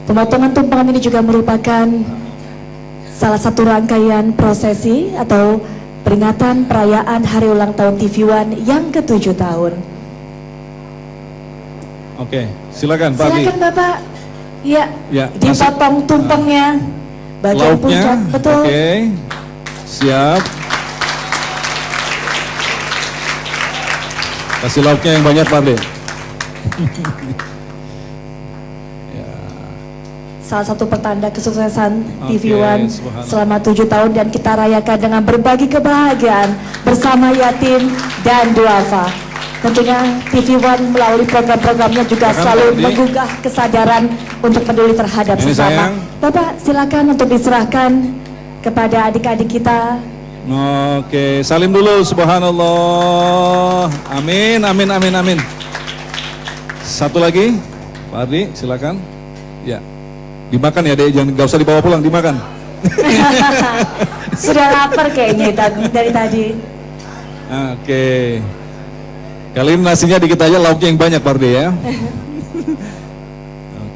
Pemotongan tumpengan ini juga merupakan salah satu rangkaian prosesi atau peringatan perayaan hari ulang tahun TV One yang ke-7 tahun. Oke, silakan Pak Ardi. Silakan Bapak. Ya, Ya, dipotong tumpengnya. Bagian Lauknya, puncak, betul. Oke, siap. Kasih lauknya yang banyak Pak Ardi. Salah satu pertanda kesuksesan Oke, TV One subhanallah. selama 7 tahun dan kita rayakan dengan berbagi kebahagiaan bersama yatim dan duafa. Tentunya TV One melalui program-programnya juga Silakan, selalu Pak Ardi. menggugah kesadaran untuk peduli terhadap Ini sesama. sayang. Bapak silakan untuk diserahkan kepada adik-adik kita. Oke, salim dulu, subhanallah. Amin, amin, amin, amin. Satu lagi, Pak Ardi, silakan. Ya, dimakan ya, Dek, jangan, nggak usah dibawa pulang, dimakan. Sudah lapar kayaknya dari tadi. Oke, kali ini nasinya dikit aja, lauknya yang banyak, Pak Ardi ya.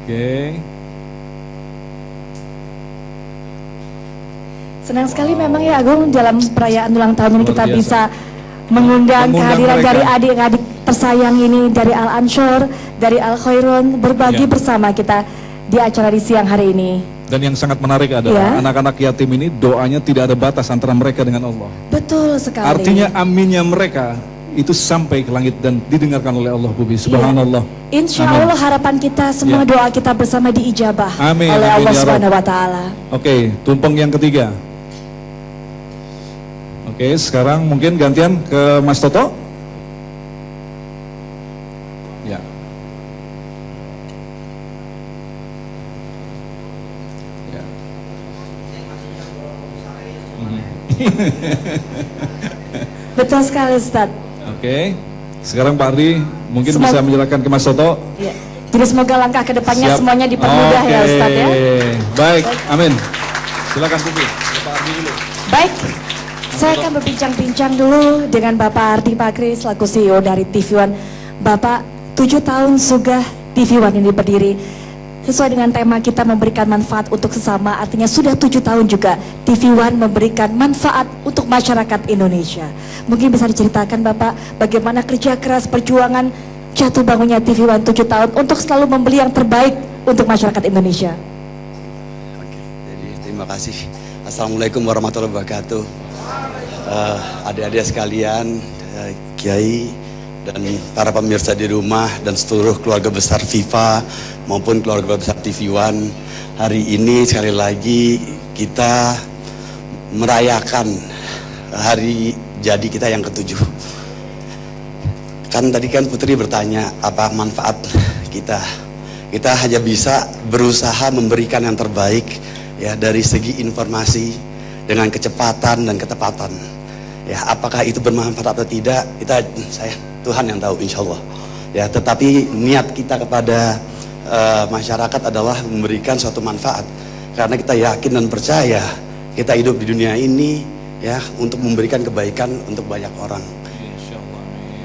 Oke. Senang sekali memang ya Agung dalam perayaan ulang tahun ini Luar kita biasa. bisa mengundang kehadiran mereka. dari adik-adik tersayang ini dari Al-Ansyur, dari Al-Khairon berbagi Ya. bersama kita di acara di siang hari ini. Dan yang sangat menarik adalah Ya. anak-anak yatim ini doanya tidak ada batas antara mereka dengan Allah. Betul sekali. Artinya aminnya mereka itu sampai ke langit dan didengarkan oleh Allah, Bubi. Subhanallah. Insya Amin. Allah harapan kita semua Ya. doa kita bersama diijabah Amin, oleh amin, Allah ya Rabb. Subhanahu Wa Taala. Oke, tumpeng yang ketiga. Oke, sekarang mungkin gantian ke Mas Toto. Ya. Ya. Betul sekali Ustaz. Oke, sekarang Pak Ardi mungkin Semoga- bisa menjelaskan ke Mas Toto. Ya. Jadi semoga langkah ke depannya Siap. semuanya dipermudah ya Oke, Ustaz ya. baik, amin. Silakan Bubi, Pak Ardi dulu. Baik, saya akan berbincang-bincang dulu dengan Bapak Ardi Bakri selaku CEO dari TV One. Bapak, 7 tahun sudah TV One ini berdiri. Sesuai dengan tema kita memberikan manfaat untuk sesama, artinya sudah 7 tahun juga TV One memberikan manfaat untuk masyarakat Indonesia. Mungkin bisa diceritakan Bapak bagaimana kerja keras perjuangan jatuh bangunnya TV One 7 tahun untuk selalu membeli yang terbaik untuk masyarakat Indonesia. Jadi terima kasih. Assalamualaikum warahmatullahi wabarakatuh. Adik-adik sekalian, Kiai dan para pemirsa di rumah dan seluruh keluarga besar FIFA maupun keluarga besar TV One. Hari ini sekali lagi kita merayakan hari jadi kita yang ke-7. Kan tadi kan Putri bertanya apa manfaat kita. Kita hanya bisa berusaha memberikan yang terbaik ya dari segi informasi dengan kecepatan dan ketepatan. Ya, apakah itu bermanfaat atau tidak? Tuhan yang tahu, insya Allah. Ya, tetapi niat kita kepada masyarakat adalah memberikan suatu manfaat, karena kita yakin dan percaya kita hidup di dunia ini ya untuk memberikan kebaikan untuk banyak orang.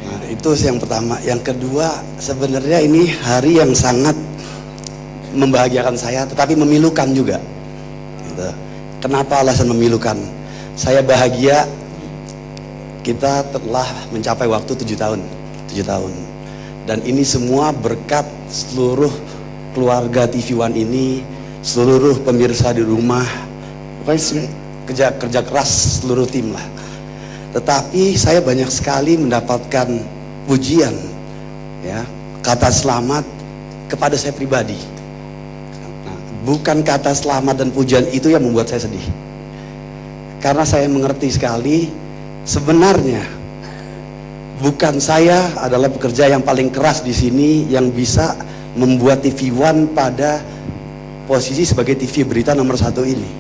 Nah, itu yang pertama. Yang kedua, sebenarnya ini hari yang sangat membahagiakan saya, tetapi memilukan juga. Gitu. Kenapa alasan memilukan? Saya bahagia kita telah mencapai waktu 7 tahun. Dan ini semua berkat seluruh keluarga TV One ini, seluruh pemirsa di rumah, pokoknya kerja keras seluruh tim lah. Tetapi saya banyak sekali mendapatkan pujian, ya, kata selamat kepada saya pribadi. Nah, bukan kata selamat dan pujian itu yang membuat saya sedih, karena saya mengerti sekali sebenarnya bukan saya adalah pekerja yang paling keras di sini yang bisa membuat TV One pada posisi sebagai TV berita nomor 1 ini.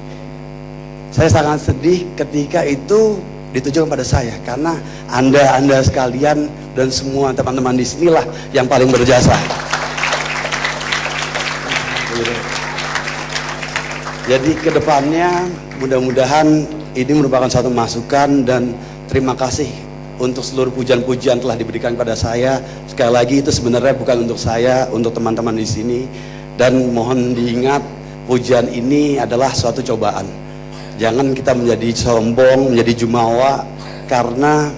Saya sangat sedih ketika itu ditujukan pada saya, karena anda sekalian dan semua teman-teman di sinilah yang paling berjasa. Jadi kedepannya mudah-mudahan ini merupakan suatu masukan, dan terima kasih untuk seluruh pujian-pujian telah diberikan pada saya. Sekali lagi itu sebenarnya bukan untuk saya, untuk teman-teman di sini. Dan mohon diingat, pujian ini adalah suatu cobaan. Jangan kita menjadi sombong, menjadi jumawa, karena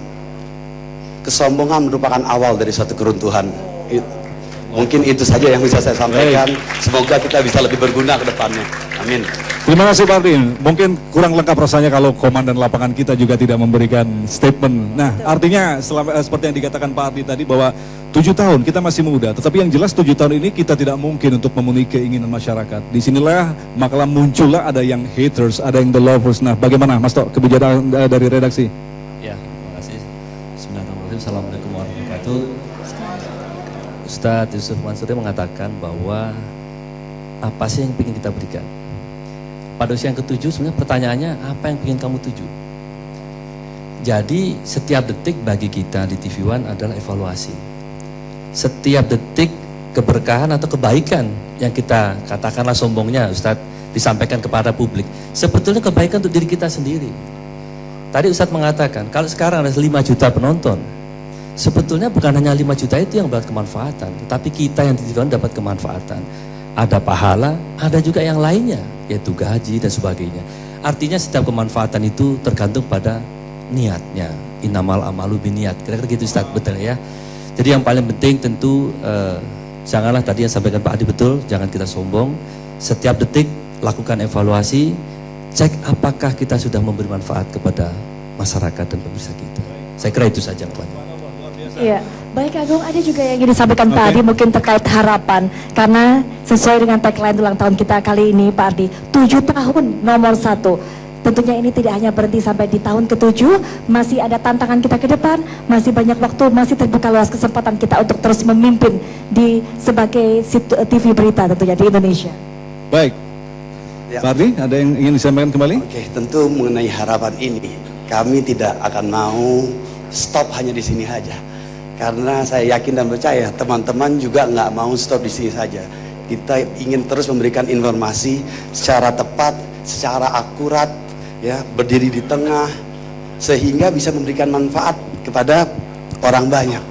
kesombongan merupakan awal dari suatu keruntuhan. Mungkin itu saja yang bisa saya sampaikan. Semoga kita bisa lebih berguna ke depannya. Amin. Terima kasih Pak Ardi. Mungkin kurang lengkap rasanya kalau komandan lapangan kita juga tidak memberikan statement. Nah, artinya seperti yang dikatakan Pak Ardi tadi bahwa 7 tahun kita masih muda, tetapi yang jelas 7 tahun ini kita tidak mungkin untuk memenuhi keinginan masyarakat. Disinilah maka muncullah ada yang haters, ada yang the lovers. Nah, bagaimana Mas Tok kebijakan dari redaksi? Ya, terima kasih. Bismillahirrahmanirrahim. Assalamualaikum warahmatullahi wabarakatuh. Ustadz Yusuf Mansur mengatakan bahwa apa sih yang ingin kita berikan? Pada usia yang ke-7 sebenarnya pertanyaannya apa yang ingin kamu tuju? Jadi setiap detik bagi kita di TV One adalah evaluasi. Setiap detik keberkahan atau kebaikan yang kita katakanlah sombongnya Ustadz disampaikan kepada publik, sebetulnya kebaikan untuk diri kita sendiri. Tadi Ustadz mengatakan kalau sekarang ada 5 juta penonton, sebetulnya bukan hanya 5 juta itu yang dapat kemanfaatan, tetapi kita yang di TV One dapat kemanfaatan. Ada pahala, ada juga yang lainnya, yaitu gaji dan sebagainya. Artinya setiap kemanfaatan itu tergantung pada niatnya. Innamal amalu biniat. Kira-kira gitu Ustaz, betul ya. Jadi yang paling penting tentu janganlah tadi yang sampaikan Pak Adi betul, jangan kita sombong. Setiap detik lakukan evaluasi, cek apakah kita sudah memberi manfaat kepada masyarakat dan pemirsa kita. Saya kira itu saja Pak. Iya, baik Agung, ada juga yang ingin disampaikan Pak Ardi mungkin terkait harapan, karena sesuai dengan tagline ulang tahun kita kali ini Pak Ardi, 7 tahun nomor 1. Tentunya ini tidak hanya berhenti sampai di tahun ke-7, masih ada tantangan kita ke depan, masih banyak waktu, masih terbuka luas kesempatan kita untuk terus memimpin di sebagai TV berita tentunya di Indonesia. Baik, Ya. Pak Ardi ada yang ingin disampaikan kembali? Oke, tentu mengenai harapan ini, kami tidak akan mau stop hanya di sini saja. Karena saya yakin dan percaya teman-teman juga nggak mau stop di sini saja. Kita ingin terus memberikan informasi secara tepat, secara akurat, ya, berdiri di tengah, sehingga bisa memberikan manfaat kepada orang banyak.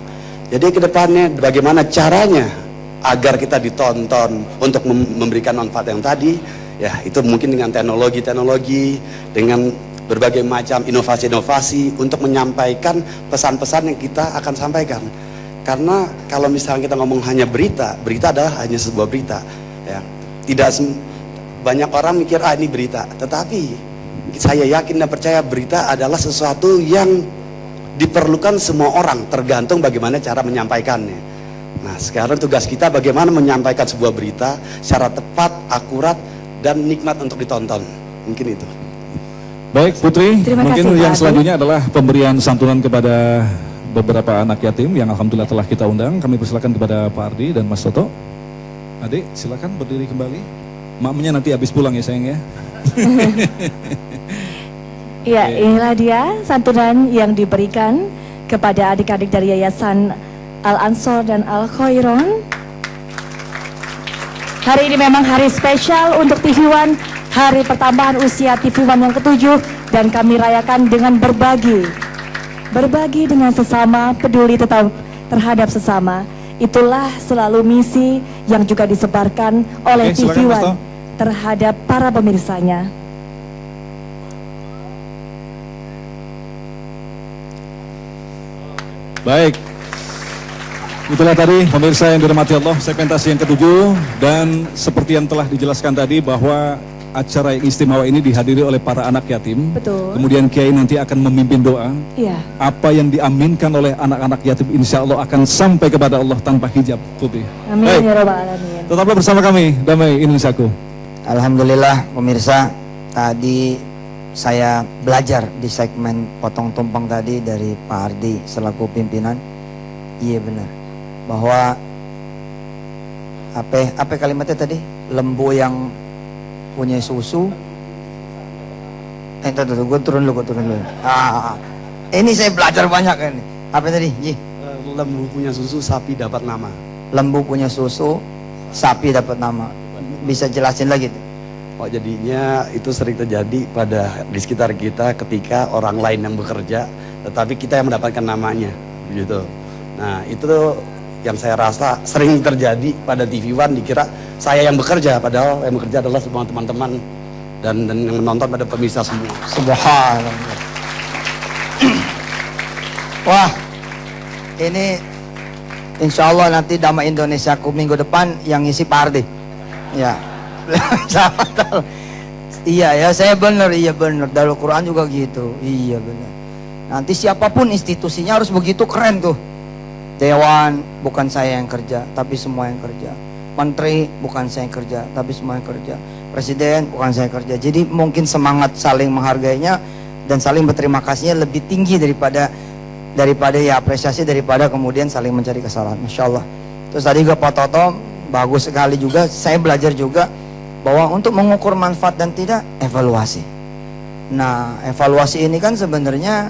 Jadi kedepannya bagaimana caranya agar kita ditonton untuk memberikan manfaat yang tadi, ya itu mungkin dengan teknologi-teknologi, dengan berbagai macam inovasi-inovasi untuk menyampaikan pesan-pesan yang kita akan sampaikan. Karena kalau misalnya kita ngomong hanya berita, berita adalah hanya sebuah berita, ya. Tidak banyak orang mikir ini berita, tetapi saya yakin dan percaya berita adalah sesuatu yang diperlukan semua orang, tergantung bagaimana cara menyampaikannya. Nah, sekarang tugas kita bagaimana menyampaikan sebuah berita secara tepat, akurat, dan nikmat untuk ditonton. Mungkin itu. Baik Putri, Terima mungkin kasih, yang Pak selanjutnya adalah pemberian santunan kepada beberapa anak yatim yang alhamdulillah telah kita undang. Kami persilakan kepada Pak Ardi dan Mas Toto. Adik, silakan berdiri kembali. Maknya nanti habis pulang ya sayang ya. Ya, inilah dia santunan yang diberikan kepada adik-adik dari Yayasan Al-Ansor dan Al-Khairon. Hari ini memang hari spesial untuk TV One, hari pertambahan usia TV One yang ke-7, dan kami rayakan dengan berbagi dengan sesama, peduli tetap terhadap sesama. Itulah selalu misi yang juga disebarkan oleh Oke, TV silakan, Mas One To. terhadap para pemirsanya. Baik. Itulah tadi pemirsa yang dirahmati Allah, segmentasi yang ke-7, dan seperti yang telah dijelaskan tadi bahwa acara yang istimewa ini dihadiri oleh para anak yatim. Betul. Kemudian Kiai nanti akan memimpin doa. Iya. Apa yang diaminkan oleh anak-anak yatim insya Allah akan sampai kepada Allah tanpa hijab putih. Amin Baik. ya rabbal alamin. Tetaplah bersama kami, Damai Indonesiaku. Alhamdulillah pemirsa, tadi saya belajar di segmen potong tumpeng tadi dari Pak Ardi selaku pimpinan. Iya benar, bahwa apa kalimatnya tadi? Lembu yang punya susu. Gue turun dulu. Ini saya belajar banyak ini. Apa tadi? Lembu punya susu, sapi dapat nama. Lembu punya susu, sapi dapat nama. Bisa jelasin lagi? Oh, jadinya itu sering terjadi di sekitar kita ketika orang lain yang bekerja, tetapi kita yang mendapatkan namanya, gitu. Nah, itu yang saya rasa sering terjadi pada TV One, dikira saya yang bekerja, padahal yang bekerja adalah semua teman-teman dan yang menonton pada pemirsa semua. Subhanallah. Wah, ini insya Allah nanti Damai Indonesiaku minggu depan yang ngisi Pak Ardi. Ya. Iya ya, saya benar, iya benar. Dalam Quran juga gitu. Iya benar. Nanti siapapun institusinya harus begitu keren tuh. Dewan bukan saya yang kerja, tapi semua yang kerja. Menteri bukan saya yang kerja, tapi semua yang kerja. Presiden bukan saya yang kerja. Jadi mungkin semangat saling menghargainya dan saling berterima kasihnya lebih tinggi daripada ya apresiasi, daripada kemudian saling mencari kesalahan. Masya Allah. Terus tadi juga Pak Toto bagus sekali juga. Saya belajar juga bahwa untuk mengukur manfaat dan tidak, evaluasi. Nah, evaluasi ini kan sebenarnya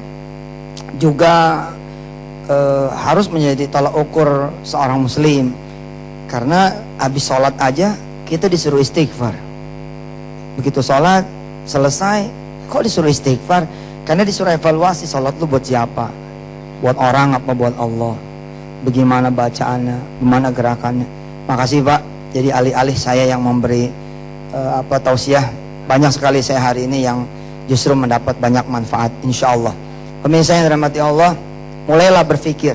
juga harus menjadi tolak ukur seorang muslim. Karena habis sholat aja kita disuruh istighfar. Begitu sholat selesai, kok disuruh istighfar? Karena disuruh evaluasi, sholat lu buat siapa? Buat orang apa buat Allah? Bagaimana bacaannya? Bagaimana gerakannya? Makasih Pak. Jadi alih-alih saya yang memberi tausiah, banyak sekali saya hari ini yang justru mendapat banyak manfaat, insya Allah. Pemirsa yang dirahmati Allah, mulailah berpikir,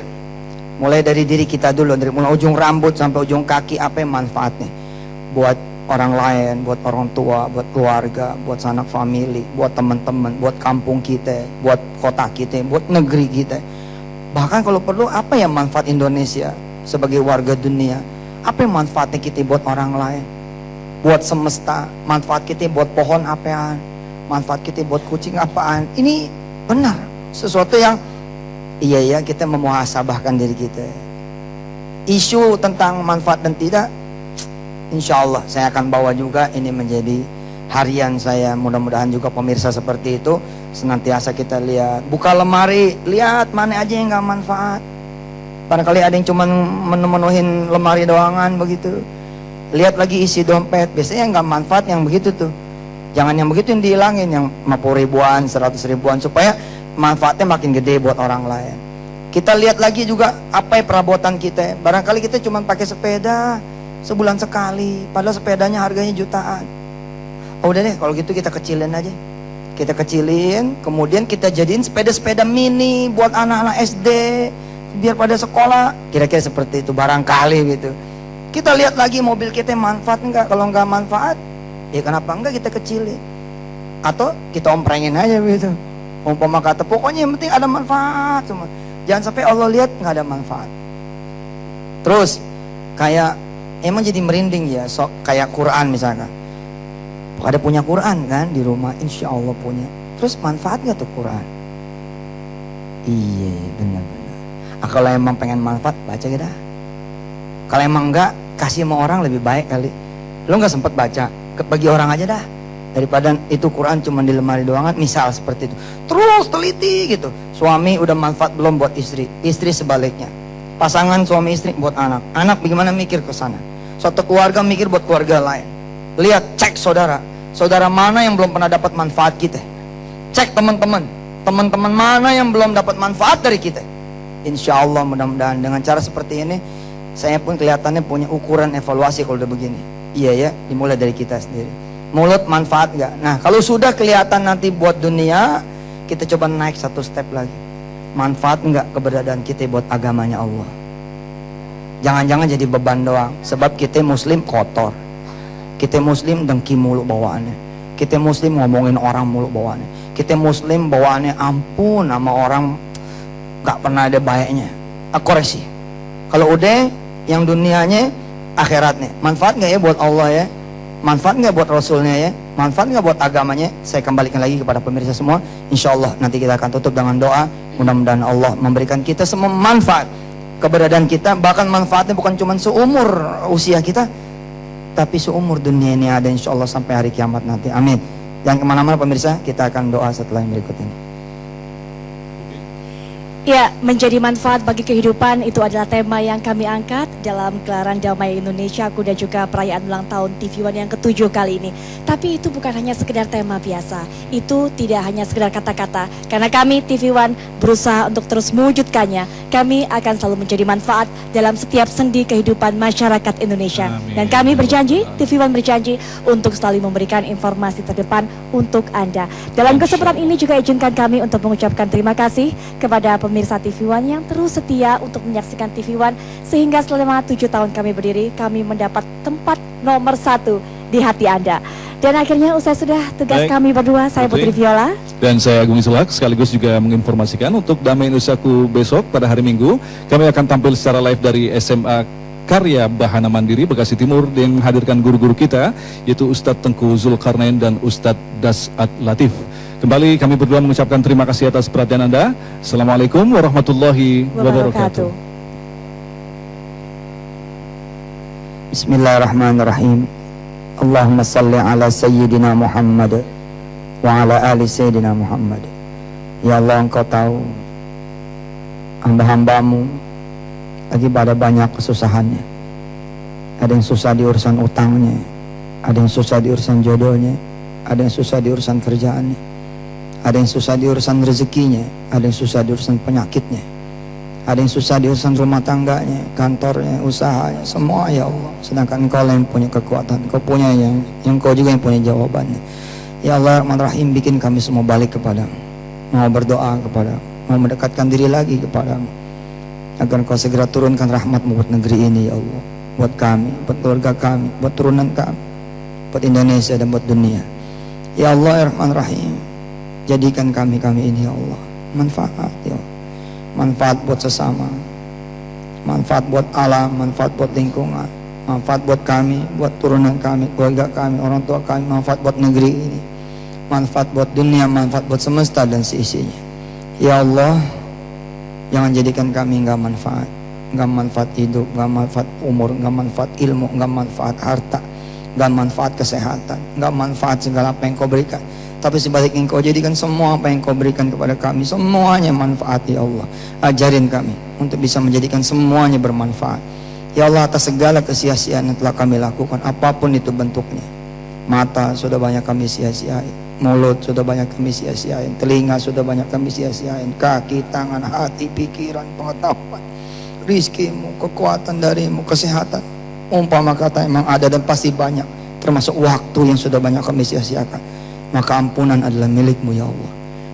mulai dari diri kita dulu, dari mulai ujung rambut sampai ujung kaki, apa yang manfaatnya buat orang lain, buat orang tua, buat keluarga, buat sanak famili, buat teman-teman, buat kampung kita, buat kota kita, buat negeri kita. Bahkan kalau perlu, apa yang manfaat Indonesia sebagai warga dunia, apa yang manfaatnya kita buat orang lain, buat semesta, manfaat kita buat pohon apaan, manfaat kita buat kucing apaan. Ini benar, sesuatu yang iya kita memuhasabahkan diri kita. Isu tentang manfaat dan tidak, insya Allah saya akan bawa juga ini menjadi harian saya. Mudah-mudahan juga pemirsa seperti itu, senantiasa kita lihat, buka lemari, lihat mana aja yang gak manfaat. Barangkali ada yang cuma memenuhin lemari doangan begitu. Lihat lagi isi dompet, biasanya yang gak manfaat yang begitu tuh. Jangan yang begitu yang dihilangin, yang 50 ribuan, 100 ribuan, supaya manfaatnya makin gede buat orang lain. Kita lihat lagi juga apa yang perabotan kita. Barangkali kita cuma pakai sepeda sebulan sekali, padahal sepedanya harganya jutaan. Oh udah deh, kalau gitu kita kecilin aja. Kita kecilin, kemudian kita jadiin sepeda-sepeda mini buat anak-anak SD, biar pada sekolah. Kira-kira seperti itu, barangkali gitu. Kita lihat lagi mobil kita manfaat enggak. Kalau enggak manfaat, ya kenapa enggak kita kecilin. Atau kita omprengin aja gitu. Umpama kata, pokoknya yang penting ada manfaat semua. Jangan sampai Allah lihat nggak ada manfaat. Terus kayak emang jadi merinding ya, kayak Quran misalkan. Ada punya Quran kan di rumah, insya Allah punya. Terus manfaat nggak tuh Quran? Iya benar-benar. Nah, kalau emang pengen manfaat, baca kita. Kalau emang enggak, kasih sama orang lebih baik kali. Lo nggak sempet baca, bagi orang aja dah. Daripada itu Quran cuma di lemari doang, misal seperti itu. Terus teliti gitu. Suami udah manfaat belum buat istri, istri sebaliknya. Pasangan suami istri buat anak, anak bagaimana mikir ke sana. Suatu keluarga mikir buat keluarga lain. Lihat, cek saudara, saudara mana yang belum pernah dapat manfaat kita. Cek teman-teman, teman-teman mana yang belum dapat manfaat dari kita. Insya Allah mudah-mudahan dengan cara seperti ini, saya pun kelihatannya punya ukuran evaluasi kalau udah begini. Iya ya, dimulai dari kita sendiri. Mulut manfaat nggak? Nah, kalau sudah kelihatan nanti buat dunia, kita coba naik satu step lagi. Manfaat nggak keberadaan kita buat agamanya Allah? Jangan-jangan jadi beban doang. Sebab kita muslim kotor. Kita muslim dengki mulu bawaannya. Kita muslim ngomongin orang mulu bawaannya. Kita muslim bawaannya ampun sama orang nggak pernah ada baiknya. Koreksi. Kalau udah yang dunianya, akhiratnya. Manfaat nggak ya buat Allah ya? Manfaat nggak buat Rasulnya ya? Manfaat nggak buat agamanya? Saya kembalikan lagi kepada pemirsa semua. Insya Allah nanti kita akan tutup dengan doa. Mudah-mudahan Allah memberikan kita semua manfaat. Keberadaan kita, bahkan manfaatnya bukan cuma seumur usia kita, tapi seumur dunia ini ada insya Allah sampai hari kiamat nanti. Amin. Jangan kemana-mana pemirsa, kita akan doa setelah yang berikut ini. Ya, menjadi manfaat bagi kehidupan itu adalah tema yang kami angkat dalam gelaran Damai Indonesia Kuda juga perayaan ulang tahun TV One yang ke-7 kali ini. Tapi itu bukan hanya sekedar tema biasa, itu tidak hanya sekedar kata-kata. Karena kami TV One berusaha untuk terus mewujudkannya. Kami akan selalu menjadi manfaat dalam setiap sendi kehidupan masyarakat Indonesia. Amin. Dan kami berjanji, TV One berjanji untuk selalu memberikan informasi terdepan untuk Anda. Dalam kesempatan ini juga izinkan kami untuk mengucapkan terima kasih kepada pemirsa TV One yang terus setia untuk menyaksikan TV One sehingga selama 7 tahun kami berdiri, kami mendapat tempat nomor 1 di hati Anda. Dan akhirnya usai sudah tugas Baik, kami berdua, saya Putri Viola dan saya Agung Isulak, sekaligus juga menginformasikan untuk Damai Indonesiaku besok pada hari Minggu kami akan tampil secara live dari SMA Karya Bahana Mandiri Bekasi Timur yang menghadirkan guru-guru kita yaitu Ustadz Tengku Zulkarnain dan Ustadz Dasat Latif. Kembali kami berdua mengucapkan terima kasih atas perhatian Anda. Assalamualaikum warahmatullahi wabarakatuh. Bismillahirrahmanirrahim. Allahumma salli ala Sayyidina Muhammad wa ala ali Sayyidina Muhammad. Ya Allah, Engkau tahu hamba-hambamu lagi pada banyak kesusahannya. Ada yang susah di urusan utangnya, ada yang susah di urusan jodohnya, ada yang susah di urusan kerjaannya, ada yang susah di urusan rezekinya, ada yang susah di urusan penyakitnya, ada yang susah di urusan rumah tangganya, kantornya, usahanya, semua ya Allah. Sedangkan Engkau lah yang punya kekuatan, Engkau punya yang Engkau juga yang punya jawabannya. Ya Allah Rahman Rahim, bikin kami semua balik kepadamu, mau berdoa kepadamu, mau mendekatkan diri lagi kepadamu, agar Engkau segera turunkan rahmat-Mu buat negeri ini ya Allah, buat kami, buat keluarga kami, buat turunan kami, buat Indonesia dan buat dunia. Ya Allah ya Rahman Rahim, jadikan kami ini ya Allah manfaat ya Allah. Manfaat buat sesama, manfaat buat alam, manfaat buat lingkungan, manfaat buat kami, buat turunan kami, keluarga kami, orang tua kami, manfaat buat negeri ini, manfaat buat dunia, manfaat buat semesta dan seisinya. Ya Allah, jangan jadikan kami enggak manfaat hidup, enggak manfaat umur, enggak manfaat ilmu, enggak manfaat harta, enggak manfaat kesehatan, enggak manfaat segala apa yang Kau berikan. Tapi sebaliknya Engkau jadikan semua apa yang Kau berikan kepada kami semuanya manfaat ya Allah. Ajarin kami untuk bisa menjadikan semuanya bermanfaat. Ya Allah, atas segala kesia-siaan yang telah kami lakukan, apapun itu bentuknya. Mata sudah banyak kami sia-siain, mulut sudah banyak kami sia-siain, telinga sudah banyak kami sia-siain, kaki, tangan, hati, pikiran, pengetahuan, rizkimu, kekuatan darimu, kesehatan. Umpama kata emang ada dan pasti banyak, termasuk waktu yang sudah banyak kami sia-siakan. Maka ampunan adalah milik-Mu ya Allah.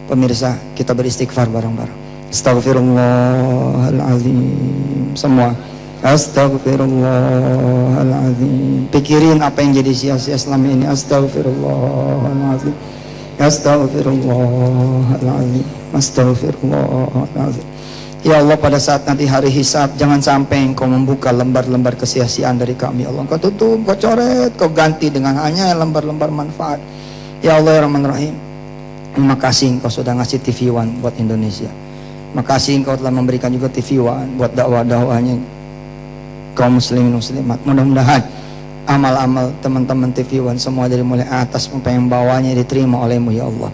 Pemirsa, kita beristighfar bareng-bareng. Astaghfirullahaladzim. Semua Astaghfirullahaladzim. Pikirin apa yang jadi sia-sia selama ini. Astaghfirullahaladzim. Astaghfirullahaladzim. Astaghfirullahaladzim. Ya Allah, pada saat nanti hari hisab, jangan sampai Engkau membuka lembar-lembar kesia-siaan dari kami ya Allah. Engkau tutup, Engkau coret, Engkau ganti dengan hanya lembar-lembar manfaat. Ya Allah ya Rahman Rahim, terima kasih Engkau sudah ngasih TV One buat Indonesia. Makasih Engkau telah memberikan juga TV One buat dakwah-dakwahnya kaum muslimin muslimat. Mudah-mudahan amal-amal teman-teman TV One semua dari mulai atas sampai yang bawahnya diterima oleh-Mu ya Allah.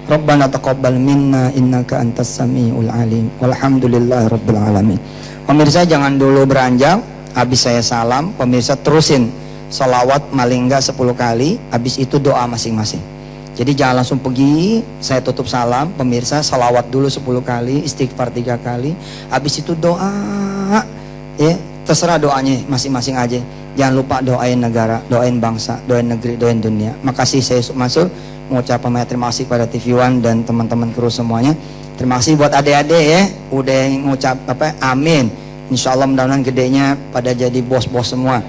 Rabbana taqabbal minna innaka antas samiul alim. Walhamdulillahirabbil alamin. Pemirsa jangan dulu beranjak, habis saya salam, pemirsa terusin salawat malingga 10 kali, habis itu doa masing-masing. Jadi jangan langsung pergi, saya tutup salam, pemirsa salawat dulu 10 kali, istighfar 3 kali, habis itu doa, ya terserah doanya masing-masing aja. Jangan lupa doain negara, doain bangsa, doain negeri, doain dunia. Makasih saya Yusuf Mansur, mengucapkan banyak terima kasih pada TV One dan teman-teman kru semuanya. Terima kasih buat adik-adik ya, udah ngucap amin. Insya Allah mudah-mudahan gedenya pada jadi bos-bos semua,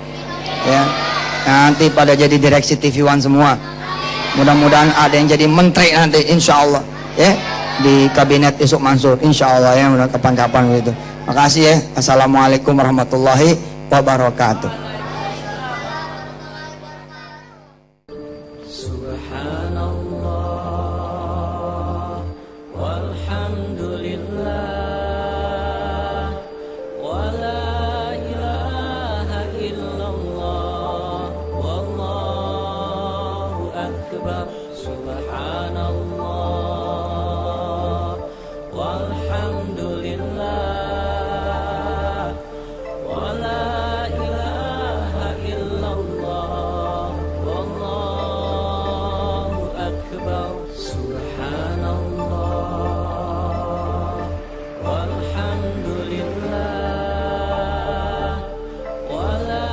ya. Nanti pada jadi direksi TV One semua. Mudah-mudahan ada yang jadi menteri nanti insya Allah ya di kabinet Yusuf Mansur insya Allah ya, mudah kapan-kapan gitu. Makasih ya. Assalamualaikum warahmatullahi wabarakatuh. Subhanallah walhamdulillah wa la ilaha illallah wallahu akbar. Subhanallah walhamdulillah wa la ilaha illallah wallahu akbar. Subhanallah walhamdulillah wa la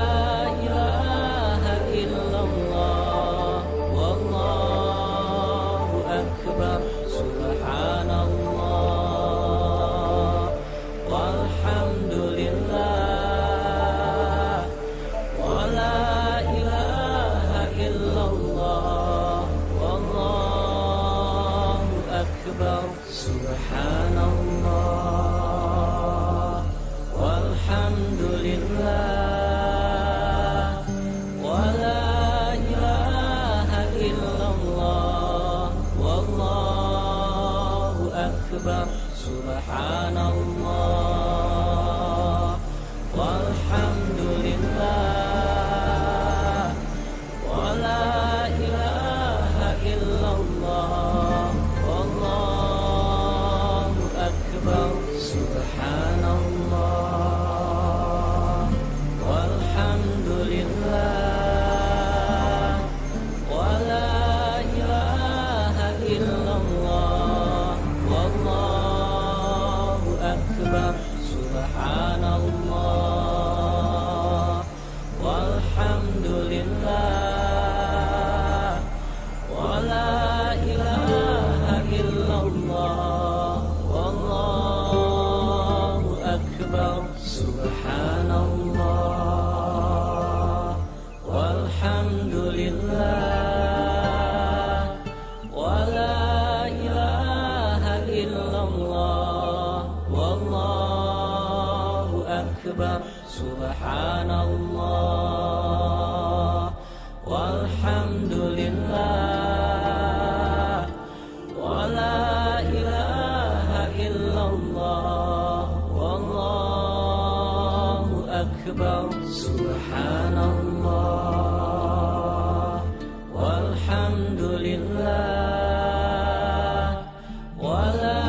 ilaha illallah wallahu akbar. Subhanallah walhamdulillah wa la ilaha illallah wallahu akbar. Subhanallah walhamdulillah wa la ilaha illallah wallahu akbar. Subhanallah walhamdulillah wa la ilaha illallah wallahu akbar. Subhanallah walhamdulillah wa la ilaha illallah wallahu akbar. Subhanallah walhamdulillah wa la ilaha illallah wallahu akbar. Subhanallah walhamdulillah wa la ilaha illallah wallahu akbar. Subhanallah walhamdulillah wa la ilaha illallah wallahu akbar. Subhanallah walhamdulillah wa la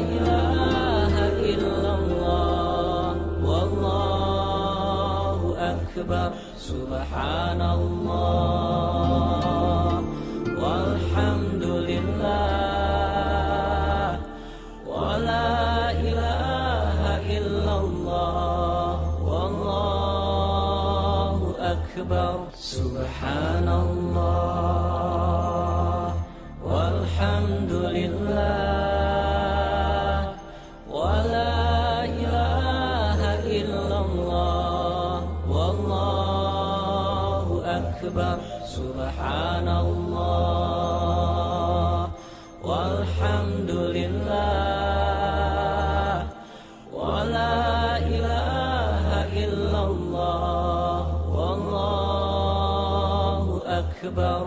ilaha illallah wallahu akbar. Subhanallah walhamdulillah wa la ilaha illallah wallahu akbar. Subhanallah walhamdulillah wa la ilaha illallah wallahu akbar. Subhanallah walhamdulillah wa la ilaha illallah wallahu akbar.